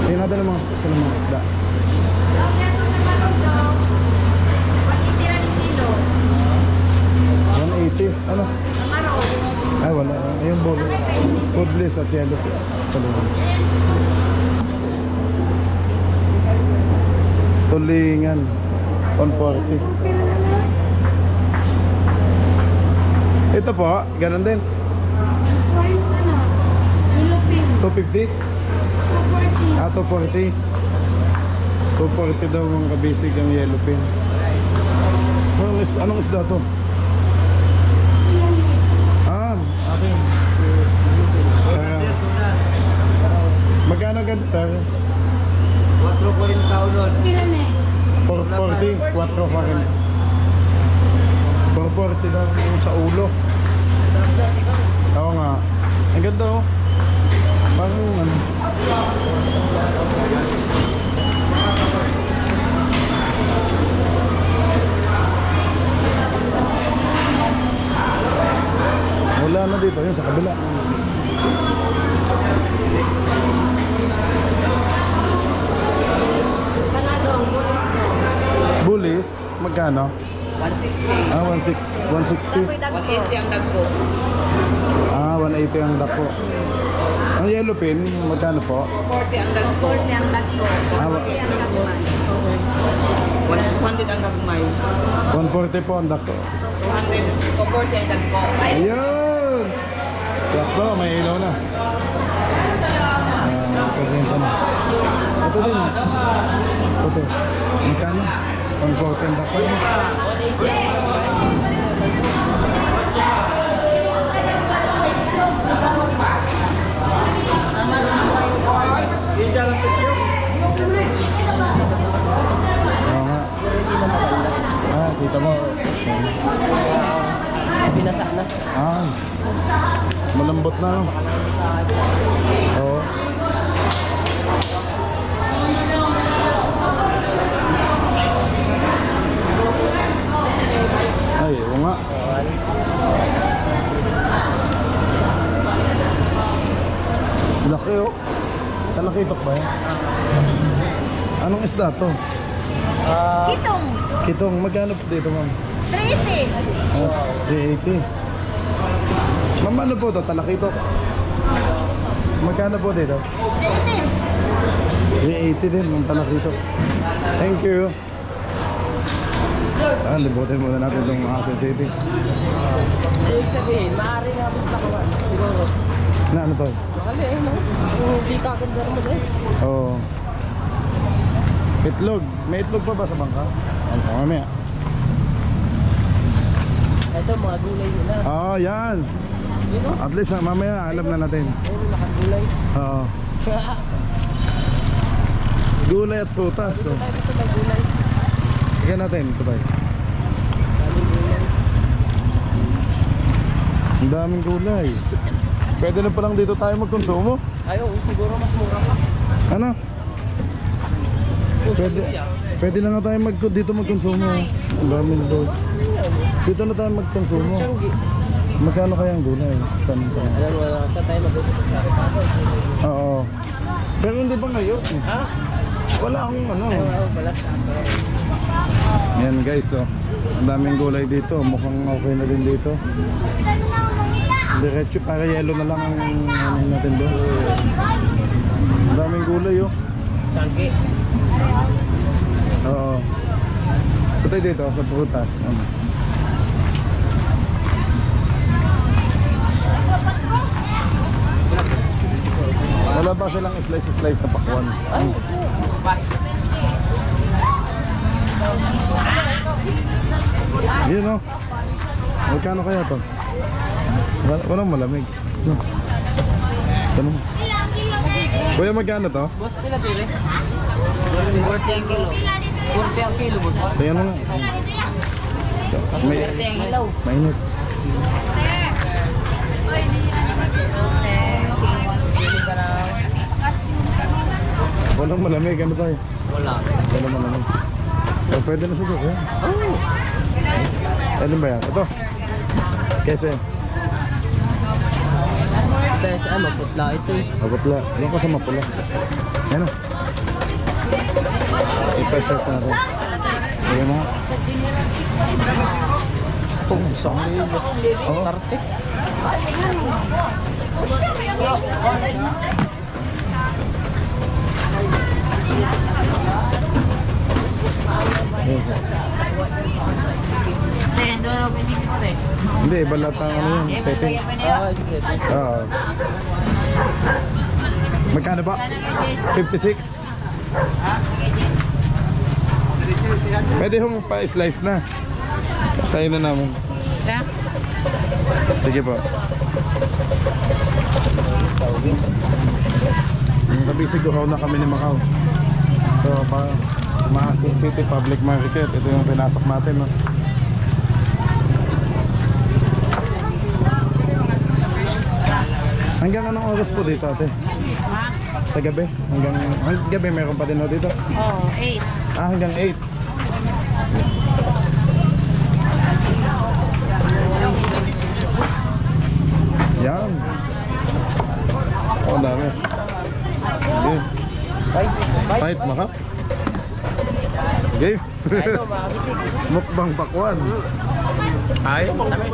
Ayun natin ang mga isda. 180. Ano? Ay wala. Ayun bolo. Foodless at yellow. Tulingan. 140. Ito po, ganun din. 250? 240. 240 daw mga kabisig ang yellow pin. Anong isda to? Akin. Magkano ganito sa akin? 4.40 taon nun. 440, 4 pa rin. 440 daw yung sa ulo. Oo nga. Ang ganda oh. Parang ano. Wala na dito, yun sa kabila. Kanadong, bulis to. Bulis, magkano? 160. 160. 180 ang dagpo. 180 ang dako. Ang yellow pin, magkano po? 40 ang dagpo. 40 ang dagpo. 40 ang dagmay. 100 ang dagmay. 140 po ang dako. 200 o 40 ang dagpo. Ayun! Sakto, may ilaw na. Kuryente na. Ito din. dito. Magkano? Pang protein ba pa yun? Oo nga. Ah, kita mo. Binasa na. Ay, malambot na. No? Oo. Ay, oo nga. Laki oh. Talakitok ba yan? Anong isda to? Kitong, Kitong, magkano po dito ma'am? 380. Ah, 380. Ma'am, ano po to? Talakitok? Magkano po dito? 380. 380 din, ma'am, talakitok. Thank you. Ah, libutin muna natin itong Hassel City. Ibig sabihin, maaari nga mas nakawan. Siguro. Na ano to? Makali eh, no? Hindi kaganda naman eh. Oo. Itlog. May itlog pa ba sa bangka? Ano, mamaya. Ito, mga gulay nila. Oo, yan. Yun o. At least mamaya alam na natin. Ayun, nakagulay. Oo. Gulay at prutas. Dito Oh. tayo sa mga gulay. Tignan natin. Ito ba? Daming gulay. Ang daming gulay. Pwede na palang dito tayo magkonsumo. Ayaw, siguro mas mura pa. Ano? Pusa Pwede, luya. pwede na nga tayo dito magkonsumo. Ang daming gulay. Dito na tayo magkonsumo. Tiyanggi. Magkano kaya ang gulay? Tanong ko. Alam mo na, saan tayo mag-usap sa akin? Oo. Pero hindi ba ngayon? Ha? Wala akong ano. Ay, wala pala. Yan guys, oh. Ang daming gulay dito. Mukhang okay na din dito. Diretso para yellow na lang ang ano natin doon. Ang daming gulay, oh. Tiyanggi. Oo. Patay dito sa prutas. Ano? Wala ba silang slice na pakwan? Yun oh. Magkano kaya to? Walang malamig. No. Tanong. Kuya, magkano to? Boss, pila dili? 40 ang kilo. 40 ang kilo, boss. Tingnan mo nga. May, ang ilaw. mainit. Walang malamig. Ano tayo? Wala. Walang malamig. Oh, pwede na siguro. Yan. Oh! Ano ba yan? Ito. Kese. Dahil saan, maputla ito eh. Maputla. Yung ko sa mapula. Yan o. I-press natin. Sige mo. Oh, isang kilo. Oo. Tarte. Hindi, iba lahat ang ano yun. Settings. Ah, sige. Oo. Magkano ba? 56? Pwede hong pa-slice na. Tayo na namin. Sige po. Nabisig uhaw na kami ni Macau. So, Maasin City Public Market. Ito yung pinasok natin. No? Hanggang anong oras po dito, ate? Sa gabi? Hanggang gabi meron pa din ho dito? Oh, 8. Ah, hanggang 8. Yan. Oh, ang dami. Okay. Fight, makap. Okay. Ayaw, makabisig. Mukbang pakwan. Ayaw, tama.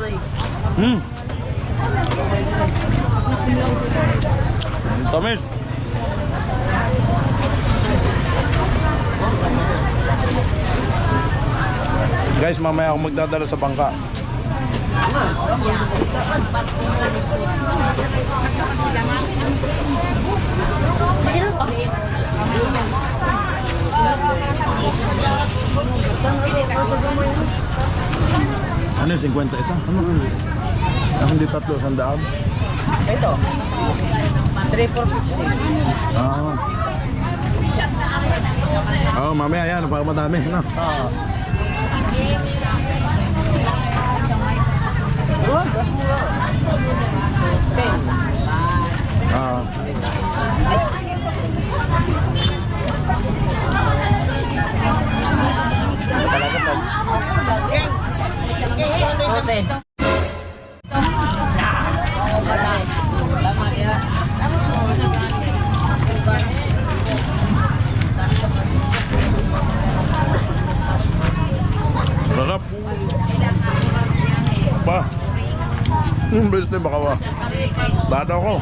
Tamis. Guys, mamaya ako magdadala sa bangka. Ano yung 50 isa? Ano? Hindi 300. Ito. 3,450. Ah. Oh, mamaya yan, para madami, no? Oo. Okay. Ah. Okay. Tama yan. Sarap. Pa. Bilis na baka ba? Dada ako.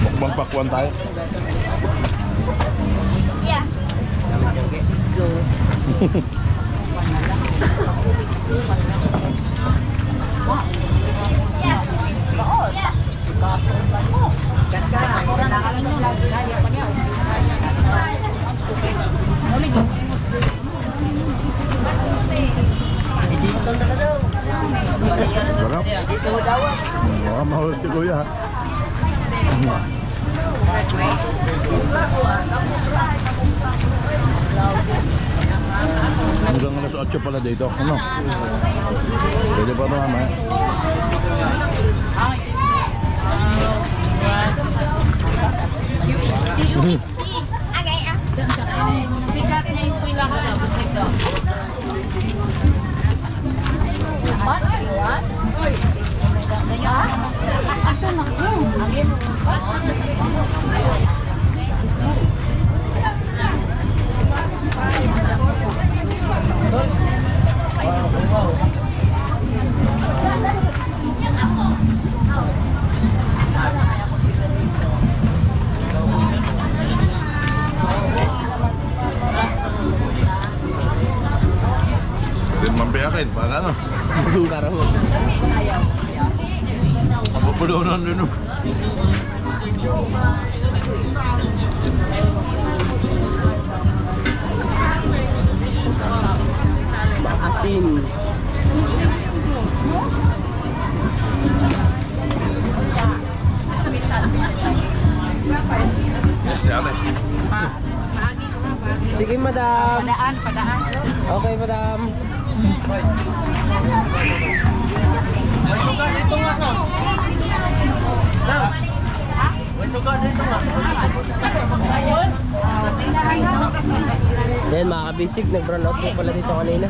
Mukbang pakwan tayo. Sarap. Mukhang mahulog si Kuya. Hanggang alas 8 pala dito. Ano? Pwede pa ito mamaya. Sikat na eskwela ko daw. Ito. What? What? Ito na ko. Din mampiyakin, para ano? Para mo. Mapapulunan din. Asin. Yes, ate. Sige, madam. Padaan, padaan. Okay, madam. Yan mga kabisig, nag-brown out po pala dito kanina.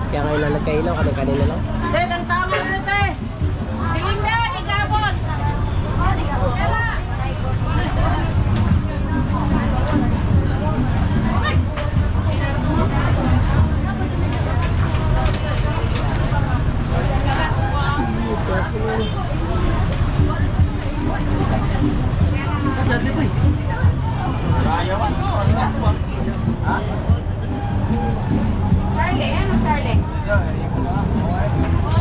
Kaya ngayon lang nagkailaw, kami kanina lang. Linda, ikabot. Charlie, ano Charlie?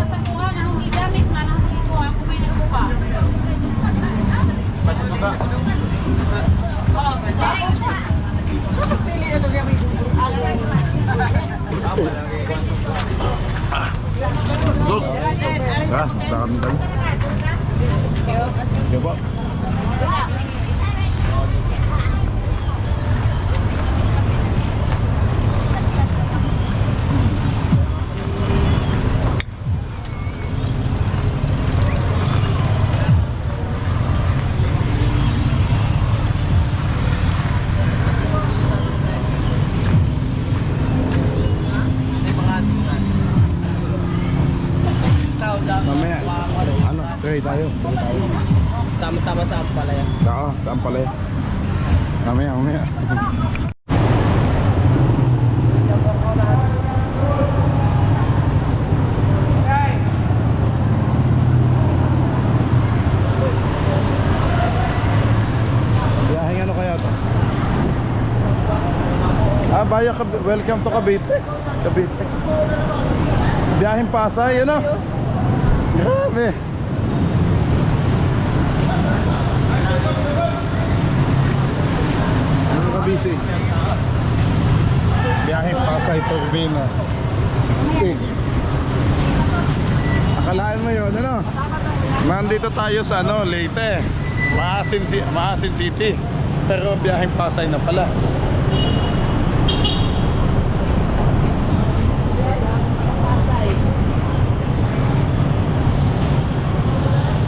Sa kuha na akong igamit man ang hindi ko ako may nagkuha. Dog. Ha? Takam tayo. Okay po. Mamaya. Ano? Okay tayo. Tama-tama sa Ampalaya. Oo, saan pala yun? Mamaya, mamaya. Biyaheng ano kaya to? Baya, welcome to Cavitex. Cavitex. Biyaheng Pasay, ano? Grabe. Ano ka busy? Urbino. Steak. Akalaan mo yun, ano? Nandito tayo sa Leyte. Maasin City. Pero biyaheng Pasay na pala.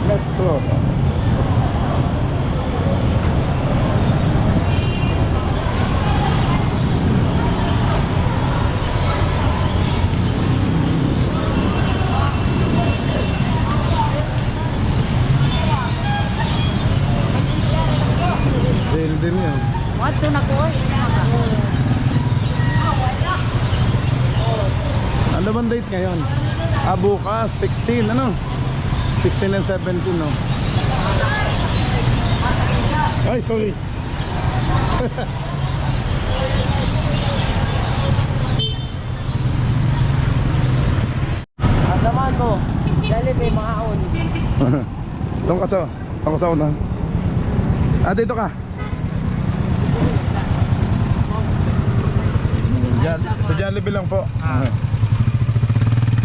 Metro. Sale din yun. What to na ko? Ano bang date ngayon? Bukas, 16, ano? 16 and 17, no? Ay, sorry. Ang naman mo, dali may makaon. Tungkol sa una. Dito ka. Sa Jollibee lang po.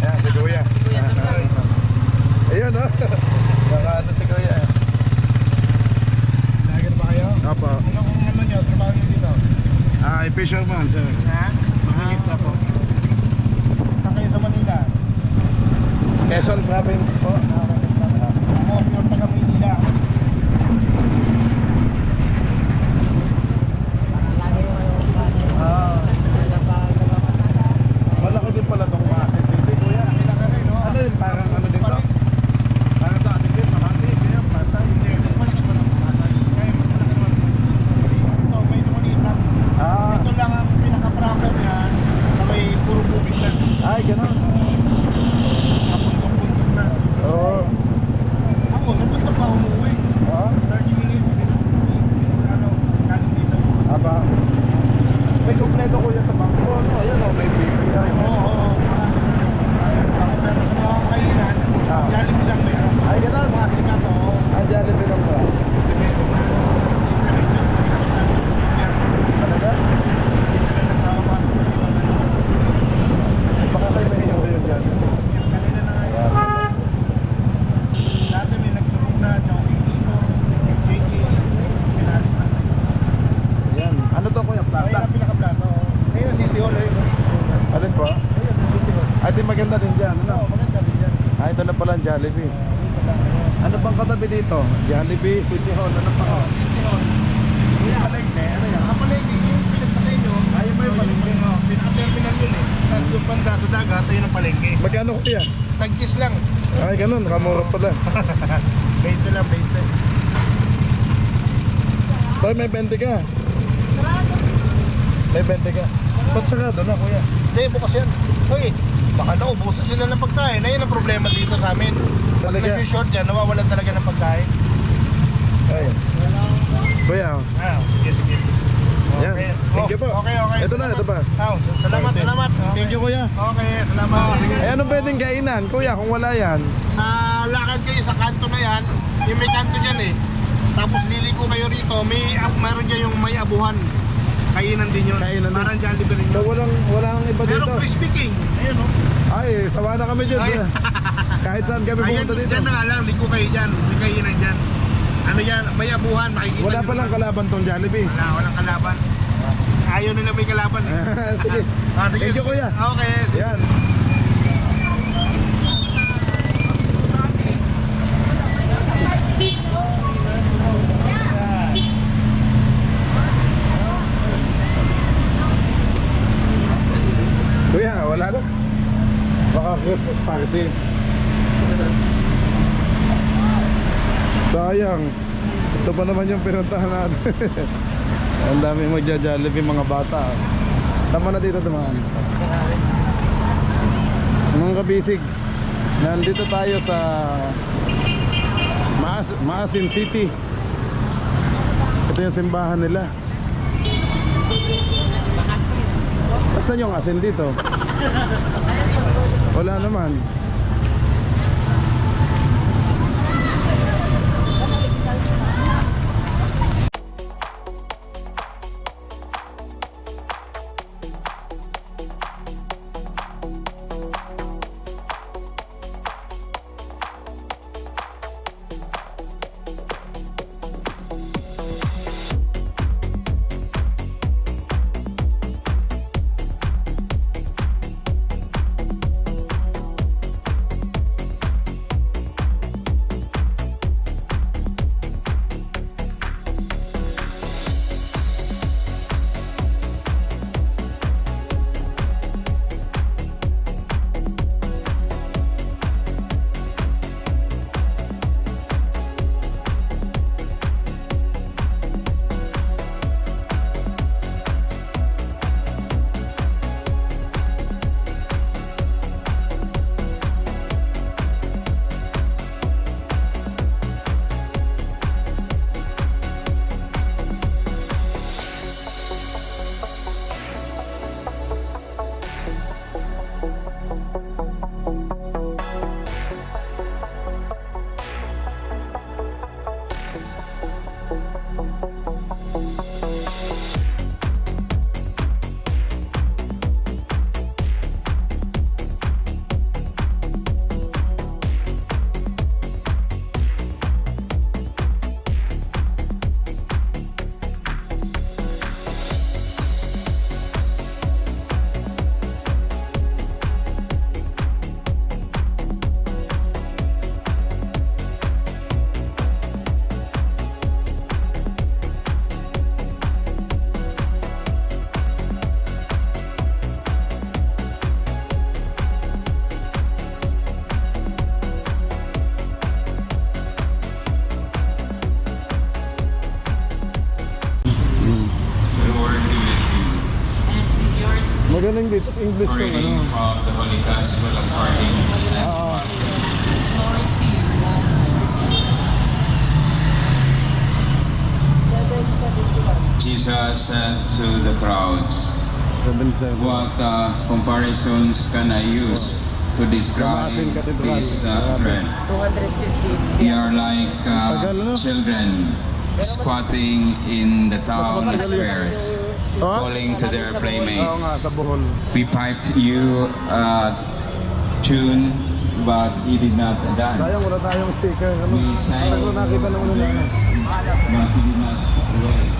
Ayan, si Kuya. Ayun, oh. Baka ano si Kuya. Lagi na ba kayo? Opo. Ano nyo? Trabaho nyo dito? Fisherman, sir. Mahangista po. Saan kayo sa Manila? Quezon Province po. Ako, yung taga Manila. Malaki din pala itong Maasin City, Kuya. Ano yun? Parang ano dito? Parang sa atin din, Makati, kaya Pasay. Malaki pa ng Pasay. Kaya malaki naman. Ito, may maliit lang. Ito lang ang pinaka-proper niya sa may puro bubig lang. Ay, gano'n. Kapundok-pundok na. Oo. Ako, sa bundok pa umuwi. 30 minutes. Kanin dito. Aba. May kompleto, Kuya, sa bangko. Ayan o, may beef. Oo. Ako pero sa mga kainan, Jollibee lang meron. Ay, gano'n. Mga sikat o. Jollibee lang ba? Talaga? Baka kayo may hinyo yun dyan. Kanina na nga. Dati may nagsurong na, jogging dito, changes, pinalis na. Yan. Ano to, Kuya? Plaza? Ay, pinaka-plaza. Ayun, City Hall. Alin po? Ayun, City Hall. Ay, di maganda din dyan. Oo, maganda din dyan. Ito na pala ang Jollibee. Ano pang katabi dito? Jollibee, City Hall. Ano pa? City Hall. Yung palengke, ano yan? Ang palengke, yung pinagsakay nyo. Ayun ba yung palengke? Pinaka-terminal yun eh. Tapos yung banda sa dagat, ayun ang palengke. Magkano ko yan? Tag-cheese lang. Ay, ganun. Kamura pala. 20 lang, 20. Toy, may 20 ka. May 20 ka. Ba't sarado na, Kuya? Hindi, bukas yan. Uy, baka naubusan sila ng pagkain. Ayun ang problema dito sa amin. Pag Talaga? nag-short yan, nawawalan talaga ng pagkain. Ay. Kuya, sige. Yan. Thank you po. Okay. Ito na, ito pa. Salamat. Thank you, Kuya. Okay, salamat. Eh, anong pwedeng kainan, Kuya, kung wala yan? Lakad kayo sa kanto na yan. Yung may kanto dyan eh. Tapos liliko kayo rito. Meron dyan yung may abuhan. Kainan din yun. Kainan din. Parang Jollibee rin So, yun. walang iba dito? Pero crispy king. Ayun o. Ay, sawa na kami dyan. Ay. Kahit saan kami Ayan, pumunta dito. dyan na nga lang. Liko kayo dyan. May kainan dyan. Ano yan? May abuhan. Makikita Wala nyo palang naman. kalaban tong Jollibee. Walang kalaban. Ayaw nila may kalaban eh. Sige. Sige. Thank you, Kuya. Okay. Yan. Kuya, wala na. Baka Christmas party. Sayang. Ito pa naman yung pinuntahan natin. Ang dami magja-Jollibee mga bata. Tama na dito dumaan. Mga kabisig, nandito tayo sa Maasin City. Ito yung simbahan nila. Saan yung asin dito? Wala naman. dito English For yung ano. reading of the Holy Gospel according to St. Oo. Jesus said to the crowds, 7-7. what comparisons can I use to describe Damasin Cathedral. this bread? 250. They are like Tagal, ano? children squatting in the town matagal yun. squares, Oh? calling to their Oo nga, playmates. sa Bohol. We piped you a tune, but he did not dance. Sayang, wala tayong sticker. Ano? We sang Ano nakita naman nila? verse, but he did not wait.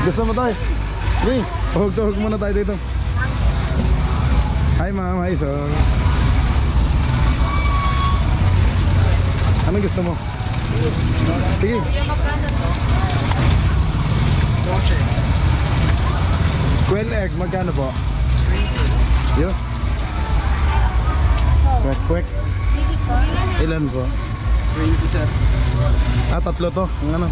Gusto mo tayo? Sige, pahug-tuhog muna tayo dito. Hi ma'am, hi sir. Anong gusto mo? Sige. Quail egg, magkano po? 20. Yo. Quick, quick. Ilan po? 20 sir. Ah, tatlo to. Ang ano?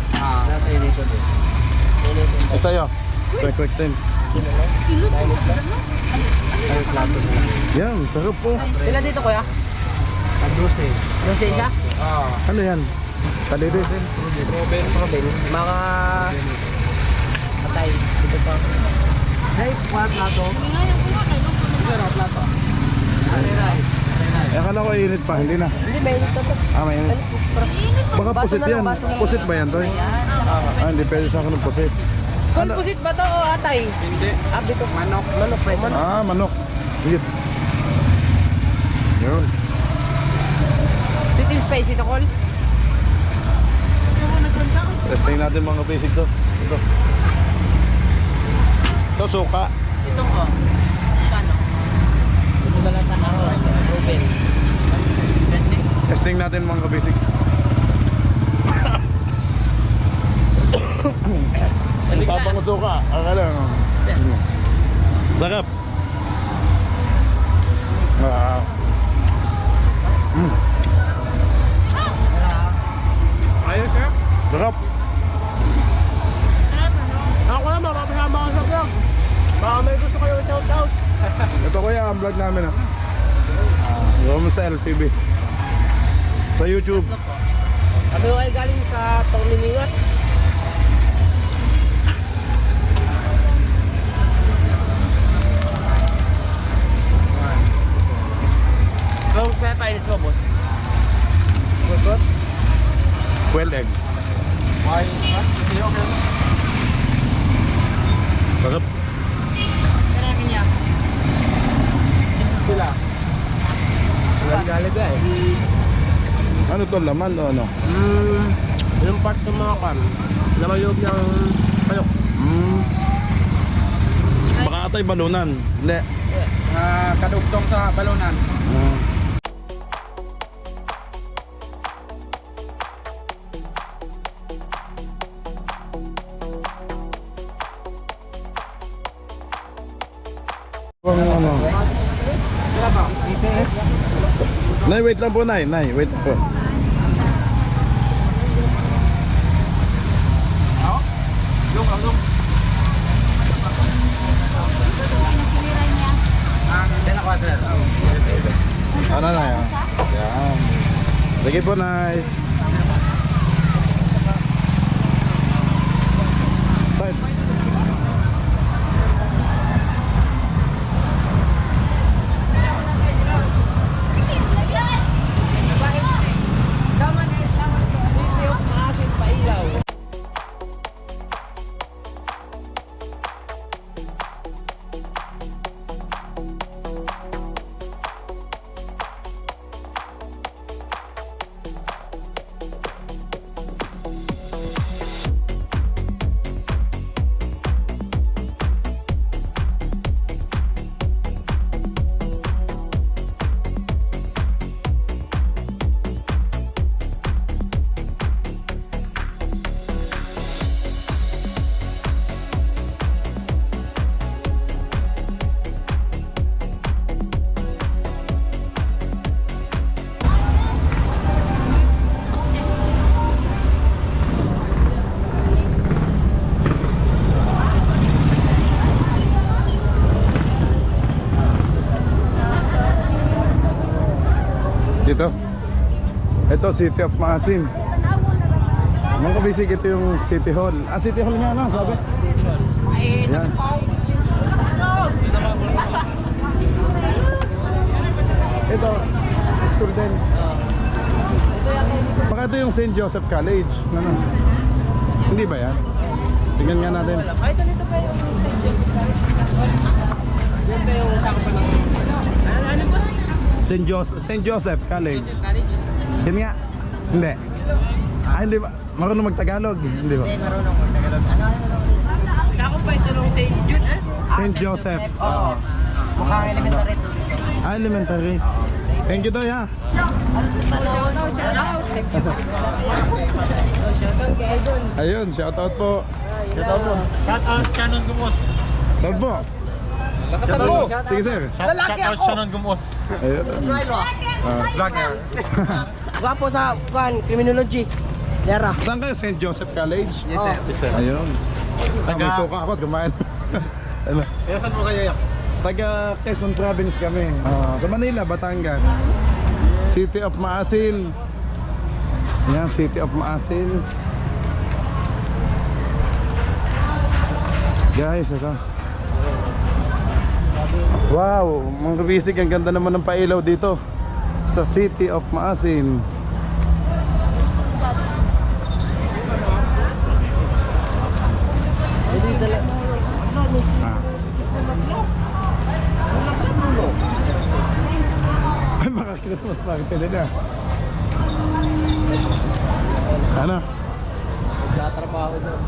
Sa'yo? Quick, quick din. Yan, sarap po. Sila dito kuya? 12 isa? Ano yan? Kaliris. Proben. Mga patay. Dito pa. Hey, kuha plato. Pero plato. Eh, akala ko init pa, hindi na. Hindi, mainit na to. Ah, may init. Baka Baso pusit na lang, yan. baso na lang. Pusit ba yan, Toy? Ah, hindi pwede sa akin ng pusit. Kung pusit ba to o atay? Hindi. Dito. Manok. Manok, pre. Manok. Ah, manok. Sige. Yun. Sweet and spicy to, Col. Testing natin mga basic to. Ito. Ito, suka. Ito ko. Kano? Ito na lang ako. Proben. Testing natin mga basic. Ang tapang ng suka. Akala. Sarap. Ah. Ayos, sir. Sarap. Ako na, makapasama ka sa vlog. Baka may gusto kayo shout out. Ito kuya, ang vlog namin ah. Gawin sa LTV. Sa YouTube. Kami ko ay galing sa Pangiliwat. Kung kaya painit mo, boss? Good? Quail egg. Why? What? Sarap. Karami niya. Sila. Sila galing eh. Ano to, laman o ano? Yung part ng mga kan, laman loob ng payok. Baka atay balunan. Hindi. Kadugtong sa balunan. Ano? Nay, wait lang po, Nay. Nay, wait po. Ano, Nay? Yan. Sige po, Nay. Side. Ito. Ito, City of Maasin. Mga kabisig, ito yung City Hall. Ah, City Hall nga, no? Sabi? Ayan. Ito, school din. Baka ito yung St. Joseph College. Ano? Hindi ba yan? Tingnan nga natin. Ay, ito pa yung yun pa yung usama pa ng... Ano boss? St. Joseph College. Joseph College? Yan nga. Hindi. Ah, hindi ba? Marunong mag-Tagalog. Hindi ba? Marunong ko Tagalog. Sako pa ito nung St. Jude, St. Joseph. Oo. Mukhang elementary. Ah, elementary. Thank you daw, ha. Ayun, shoutout po. Shoutout Shannon Gumos. Saan po? Sige, sir. Shoutout Shannon Gumos. Ayun. Vlogger. Gwapo sa criminology. Lera. Saan kayo? St. Joseph College? Yes, sir. Ayun. May suka ako at kumain. Ano? Kaya saan mo kayo? Taga Quezon Province kami. Sa Manila, Batangas. City of Maasin. Yan, City of Maasin. Guys, ito. Wow, mga kabisig, ang ganda naman ng pailaw dito sa City of Maasin. Ay, baka Christmas party na. Ano? Nagtatrabaho doon.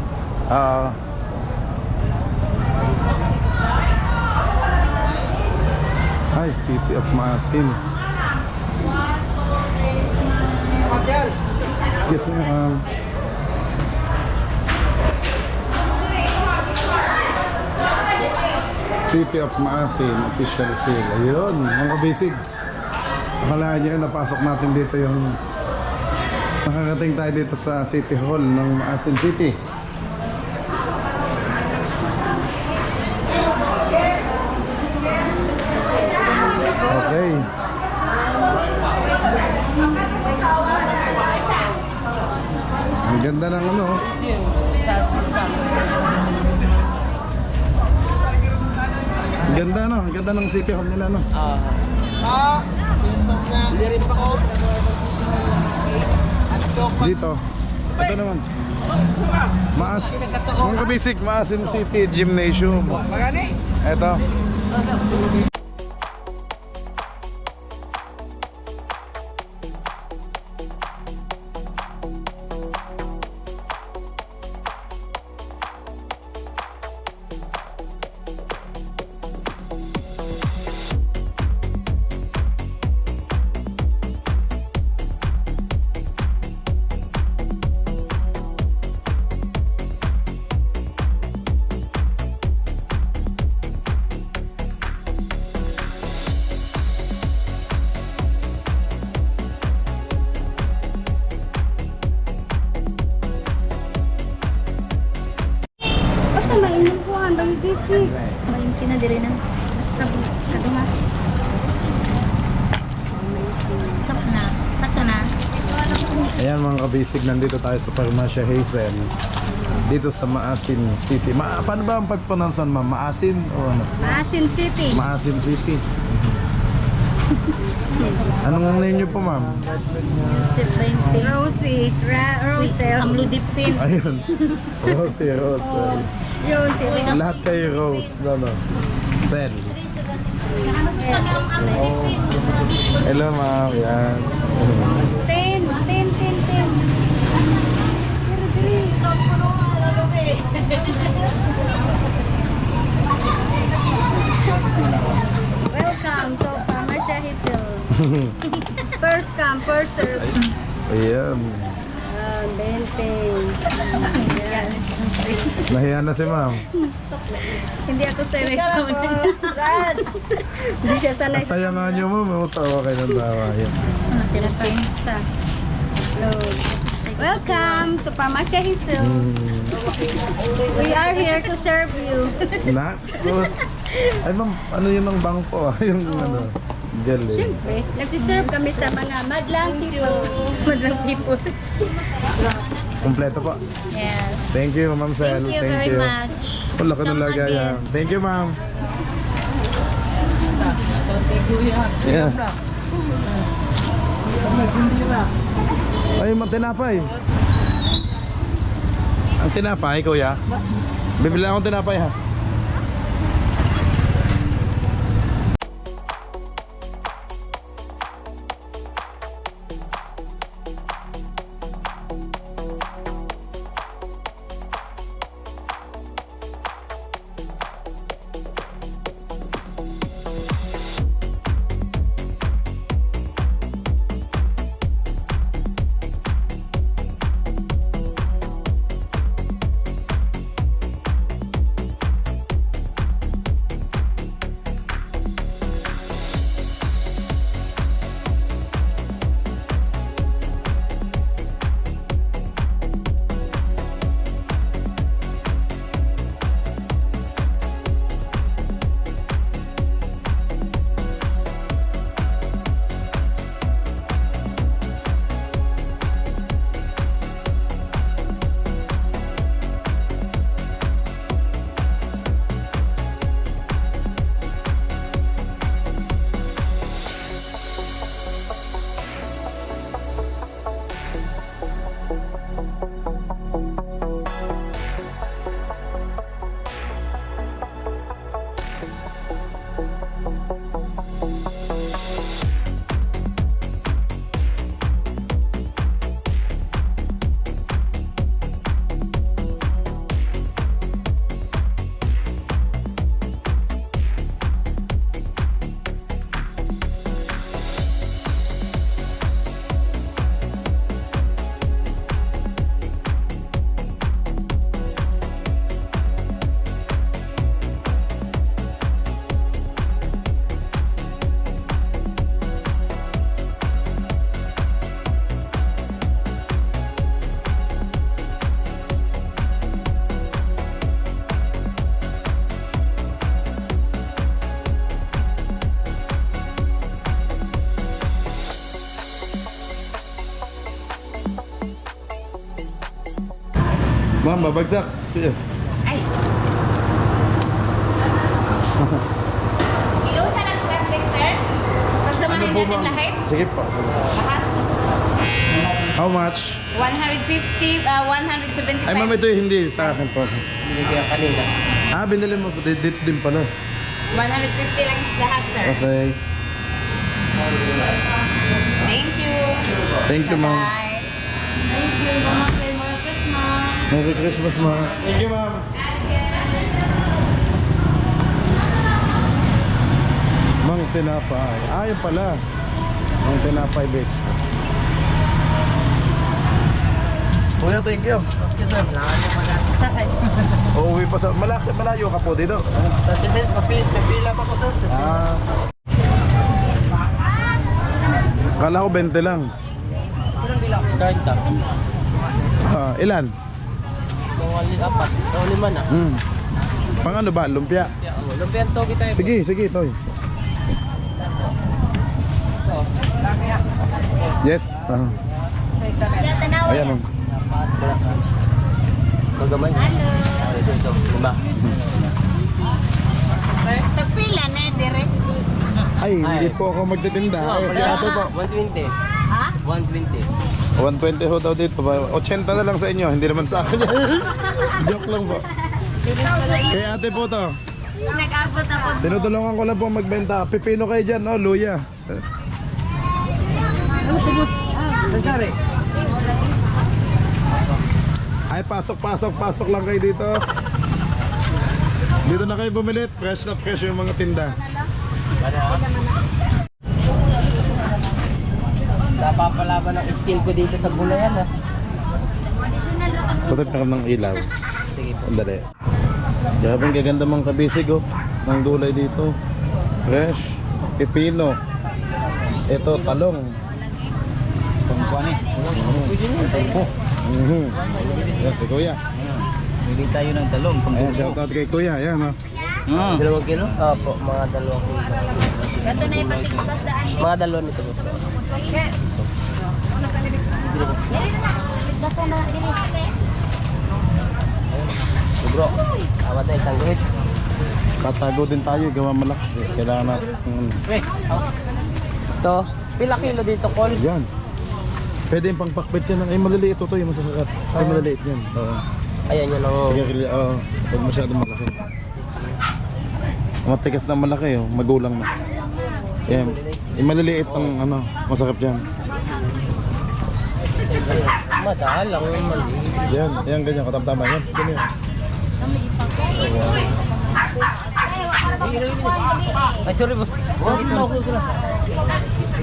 Ay, City of Maasin. Excuse me, City of Maasin official sale. Ayun, mga kabisig. Akala nyo napasok natin dito yung nakarating tayo dito sa City Hall ng Maasin City. Okay. Ang ganda ng ano. Ang ganda no, ang ganda ng City Hall nila no. Hindi rin pa ako. Dito. Ito naman. Mga kabisig, Maasin City Gymnasium. Ito. Basta mainom po, ang dami disi. Malimpi na dili na. Basta kaduma. Sakto na. Ayan mga kabisig, nandito tayo sa Farmacia Hazen. Dito sa Maasin City. Paano ba ang pag-pronounce mo? Maasin o ano? Maasin City. Maasin City. Anong name niyo po, ma'am? Yusef Bente. Rosie. Rosel. Amludipin. Ayun. Rose. Yusef. Lahat kayo Rose. No. Sel. Hello, ma'am. Yan. 10. Welcome to Farmacia Hazel. First come, first serve. Ayan. 20. Yan. Nahiya na si ma'am. Hindi ako sanay sa Ras. Hindi siya sanay sa Saya nga niyo, ma'am. Tawa kayo ng tawa. Yes. sa load. Welcome to Farmacia Hazel. We are here to serve you. Next. Ay, ma'am. Ano yun ang bangko? Yung ano. Galing. Siyempre, nagsiserve kami sa mga madlang people. Madlang people. Kompleto po. Yes. Thank you, Ma'am Sel. Thank you very much. Ang laki ng Come lagayan. again. Thank you, Ma'am. Yeah. Ay, tinapay. Ang tinapay, kuya. Bibili akong tinapay, ha. Ma'am, babagsak. Ay. Kilo sa nag-plastic, sir? Pagsamahin po, natin ma'am? lahat? Sige po. Sige. Lahat? How much? 150, 175. Ay, ma'am, ito yung hindi sa akin po. Binigyan kanina. Ah, binili mo. Dito din pala. 150 lang lahat, sir. Okay. Thank you. Thank you, ma'am. Bye. Thank you. Bye, Merry Christmas. Merry Christmas, ma'am. Thank you, ma'am. Mang tinapay. Ah, yun pala. Mang tinapay, bitch. Kuya, thank you. Okay, sir. Uuwi pa sa... Malayo ka po dito. 30 minutes, mapila pa ko, sir. Ah. Kala ko 20 lang. Kahit ta. Ah, ilan? Mga 4. O 5 na. Pang ano ba? Lumpia? Lumpian to kita. Sige, sige, Toy. Yes. Ayan o. Kagamay. Hello. Ito, 5. Tagpila na, direct. Ay, hindi po ako magtitinda. Ay, si ate po. 120. Ha? 120. 120 ho daw dito. 80 na lang sa inyo. Hindi naman sa akin. Joke lang po. Kay ate po to. Nag-abot ako. Tinutulungan ko lang po magbenta. Pipino kayo dyan, no? Luya. Sorry. Ay, pasok lang kayo dito. Dito na kayo bumili. Fresh na fresh yung mga tinda. Napapalaban ang skill ko dito sa gulayan, ha. Tutip na kami ng ilaw. Sige po. Andali. Grabe ang gaganda mga kabisig, oh. Ng gulay dito. Fresh. Pipino. Ito, talong. Pangkuan eh. Yan si Kuya. Bili tayo ng talong. Ayan, shoutout kay Kuya. Ayan, oh. 2 kilo? Opo, mga 2 kilo. Gato na ipatigpas daan. Mga 2 nito boss. Gato na dili. Bro, amat na isang guhit. Tatago din tayo, gawa malakas eh. Kailangan natin. Ito, pila kilo dito, Col? Yan. Pwede yung pangpakbet yan. Ay, maliliit ito yung masasakat. Ay, maliliit yan. Oo. Ayan yun ang... Sige, oo. Huwag masyadong malaki. Matigas na malaki, oh. Magulang na. Yan. Yung maliliit ang ano, masakap yan. Madalang, maliit. Yan, yan ganyan. Katamtama yan. Ganyan. Ay, sorry boss. Sorry na ako.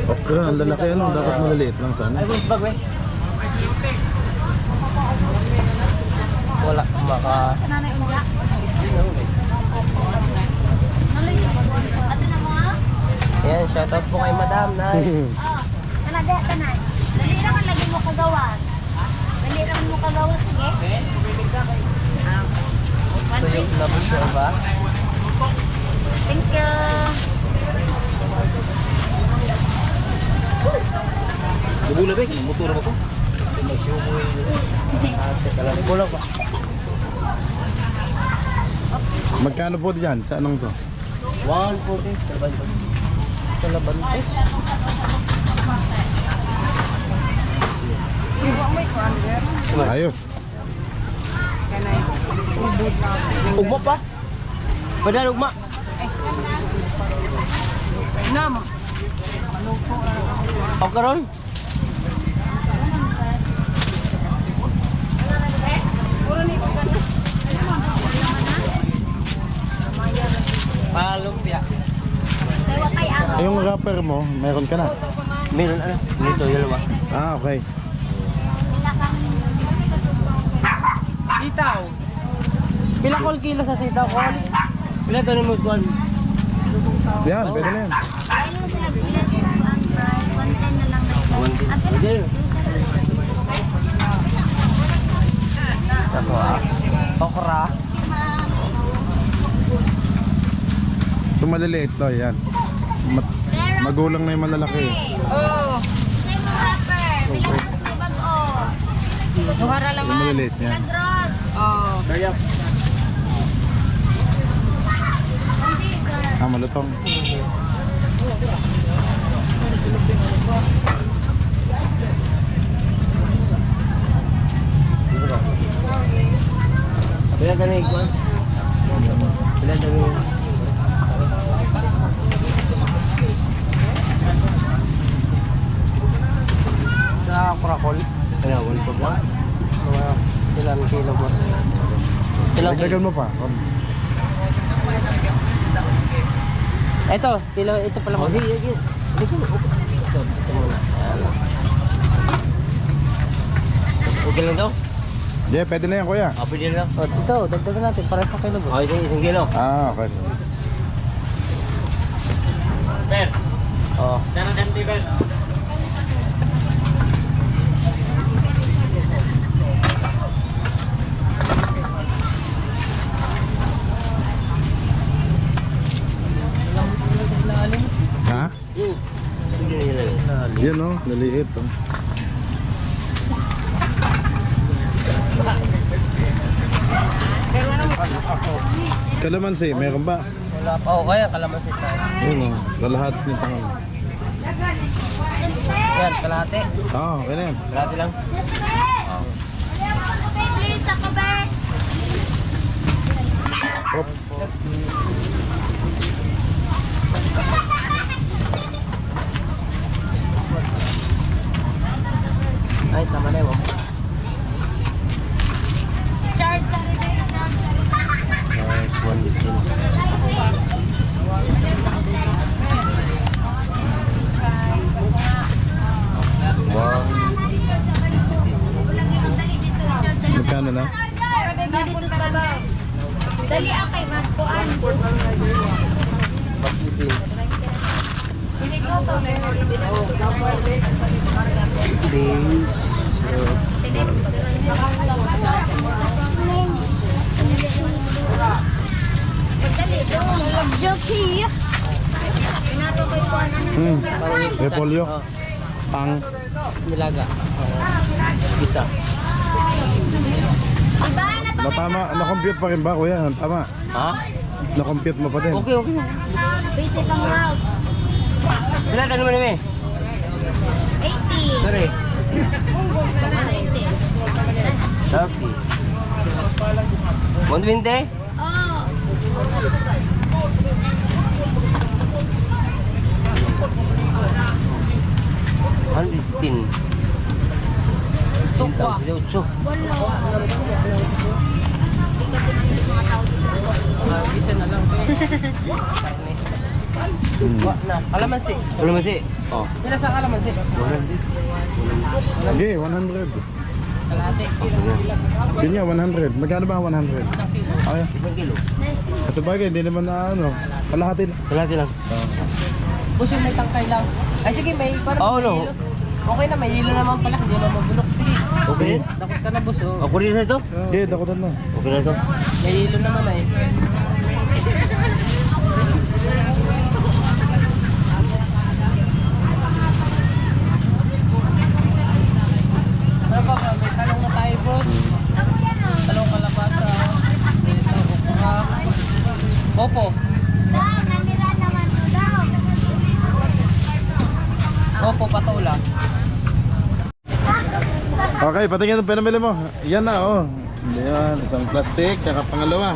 Okra, ang lalaki ano. Dapat maliliit lang sana. Ay, boss, bag, wala, maka... Yan, shoutout po kay Madam, Nay. Tanade, tanay. Dali naman lagi mo kagawa. Dali naman mo kagawa, sige. Tuyok na po siya ba? Thank you. Gubula ba? Motor mo ko? Kulang pa. Magkano po dyan? Sa anong to? 140. Talaban po. Ayos. Ugma pa? Padahal ugma. Nam. Pagkaroon? Palumpia. Kaya kay ako. Yung wrapper mo, meron ka na? Meron ano? Nito, yun ba? Ah, okay. Sitaw. Pila kol kilo sa sitaw, Col? Pila to ni mo, Col? Yan, pwede na yan. Ayun lang sila bilas ang price. 110 na lang. Pwede. Ako okra. Ito maliliit to, yan. Magulang na yung malalaki. Oh. Say mo rapper. Bilas mo bag-o. Suhara lang. Yung maliliit yan. Nagros. Ah, malutong. Pila to ni Col? Pila to ni... Sa okra, Col? Kaya, 1 po ba? Mga ilang kilo, boss? Ilang kilo? Dagdagan mo pa. Ito, ito pala mo. Sige, sige. Ito muna. Okay lang daw? Yeah, pwede na yan, kuya. Pwede lang. Ito, dagdagan natin para sa kilo. Okay, sige, isang kilo. Ah, okay. Per. Oh. Dana dan di per. Ha? Yan o, naliit oh. Kalamansi, meron ba? Wala pa. Oh, kaya kalamansi tayo. Yun o, kalahat nito. Yan, kalahati. Oo, okay na yan. Kalahati lang. Please, ako ba? Oops. Ay, sama na yun. Charge sa rin. Nice, 115. Wow. Magkano na? Dali ang kay Magpuan. Magdali. Jockey. Repolyo. Pang. Nilaga. Isa. Natama, na-compute pa rin ba kuya? Tama. Ha? Na-compute mo pa din. Okay. Busy pang route. Ilan ka naman namin? 80. Sorry. 120. Happy. 120? Oh. Tin. Tukwa. 8. Isa na lang. Karne. Tukwa na. Kalamansi. Kalamansi? Oh. Ilan sa kalamansi? 100. Sige, 100. Kalahati. Yun nga, 100. Magkano ba 100? 1 kilo. Okay. 1 kilo. Kasi bagay, hindi naman na ano. Kalahati lang. Kalahati lang. Boss, yung may tangkay lang. Ay sige, may parang may hilo. Okay na, may hilo naman pala. Hindi naman mabulok. Sige. Okay. Dakot ka na, boss. Oh. Ako rin na ito? Sige, dakutan na. Okay na ito. May hilo naman eh. Ano ba ba? May talong na tayo, boss. Talong kalabasa. Silita, buka. Opo. Opo, patola. Okay, patingin ang pinamili mo. Yan na, oh. Yan, isang plastic, kaka pangalawa.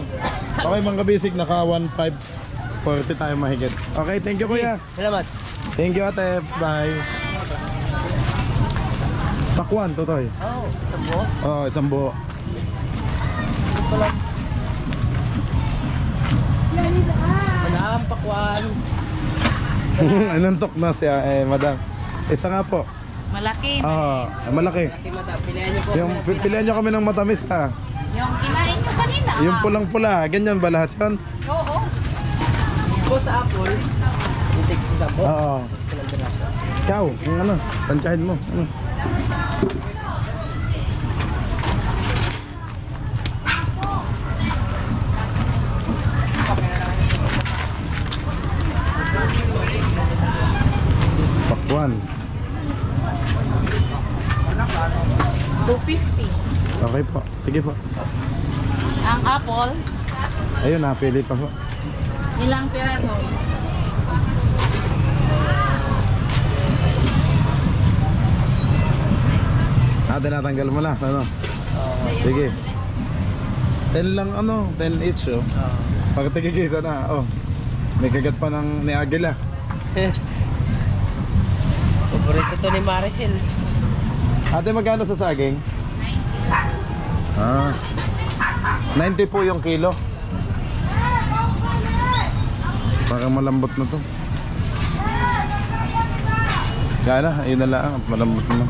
Okay, mga kabisig, naka 1,540 tayo mahigit. Okay, thank you kuya. Salamat. Thank you ate, bye. Pakwan, Totoy. Oh, isang buo. Oo, isang buo. Pakwan. Anantok na siya, madam. Isa nga po. Malaki. Oo, malaki. Okay, madam. Pilihan niyo po. Yung, pilihan nyo kami ng matamis ha. Yung kinain nyo kanina. Yung pulang-pula, ganyan ba lahat yun? Oo. Po sa apple. Itik isang buo. Oo. Ilang piraso. Ikaw, yung ano, tansyahin mo. Ano? Pakwan. 250. Okay po. Sige po. Ang apple, Ayun, napili pa po. ilang piraso? Tinatanggal mo na, ano? Sige. 10 lang, ano? 10 each, oh. Pag tigigisa na, oh. May kagat pa ng ni Agila. Paborito to ni Maricel. Ate, magkano sa saging? Ah. 90 po yung kilo. Parang malambot na to. Kaya na, ayun na lang. Malambot na.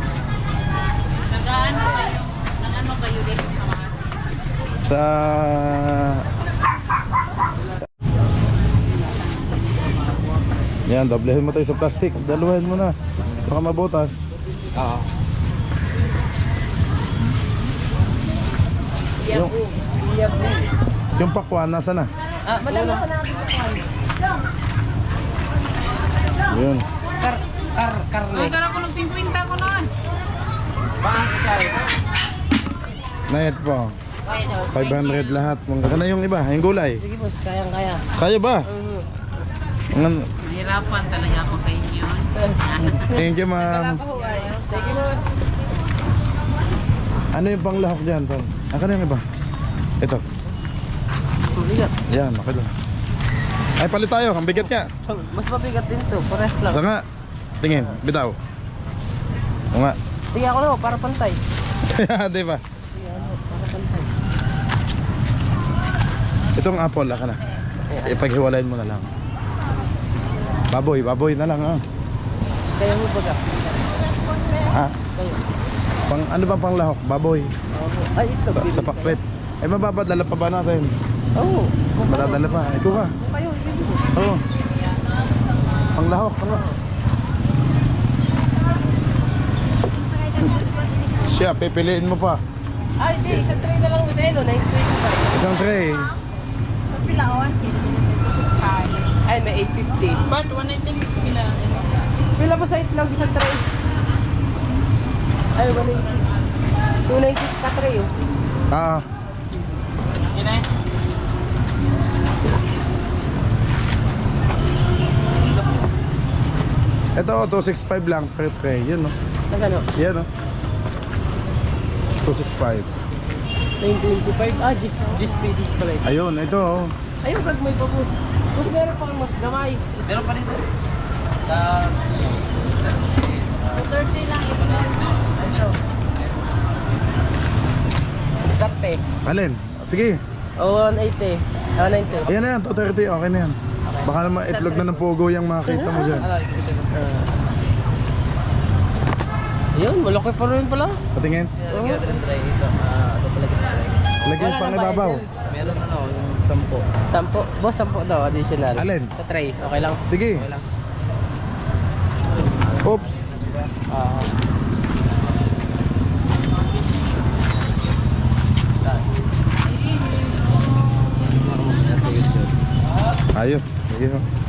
Nag-ano kayo dito sa mga Sa... Yan, doblehin mo tayo sa plastic. Daluhin mo na. Baka mabutas. Oo. Yung pakwan, nasa na? Ah, madam, nasa natin pakwan? Yun. Karne. Ang ko ng 50 ko noon. Nayat po. 500 lahat. Mangga na yung iba, yung gulay. Sige boss, kayang-kaya. Kaya ba? Mahirapan talaga ako sa inyo. Thank you, ma'am. Thank you, boss. Ano yung panglahok dyan, Tol? Akan yung iba? Ito. Mabigat. Yan, okay lang. Ay, palit tayo. Ang bigat ka. Mas mabigat din to, pares lang. Sa nga. Tingin, bitaw. O nga. Sige ako na, para pantay. Di ba? Sige ano, para pantay. Itong apple, aka na. Ipaghiwalayin mo na lang. Baboy na lang, ah. Kaya mo baga. Ha? Kayo. Pang, ano ba pang lahok? Baboy. Ay, ito. Sa pakpet. Ay, mababadala pa ba natin? Oo. Madadala pa. Ikaw ka. Kayo, Oo. Pang lahok, pang lahok. Siya, pipiliin mo pa. Ay, di. Isang tray na lang mo sa ilo. 9.25. Isang tray. Pilaon. may 850. Part 190 pila. Pila ba sa itlog isang tray? Ay, 180. 290 ka tray oh. Ah, ito 265 lang per tray. Yun, no? Nasaan oh? Yan, no? 265. 925. Ah, just pieces pala isa. Ayun, ito, oh. Ayun, kag may pabus. Mas meron pang mas gamay. Meron pa rin to. 230 lang is Ito. Darte. Alin? Sige. O, 180. 190. Ayan na yan, 230. Okay na yan. Baka naman itlog na ng pogo yung makita mo dyan. Ayun, malaki pa rin pala. Patingin. Lagyan natin ng tray ito. Ito pala yung tray. Lagyan pang ibabaw. Meron ano, yung 10. 10. Boss, 10 daw, additional. Alin? Sa tray, okay lang. Sige. Okay lang. Oops. Ayos. Ayos.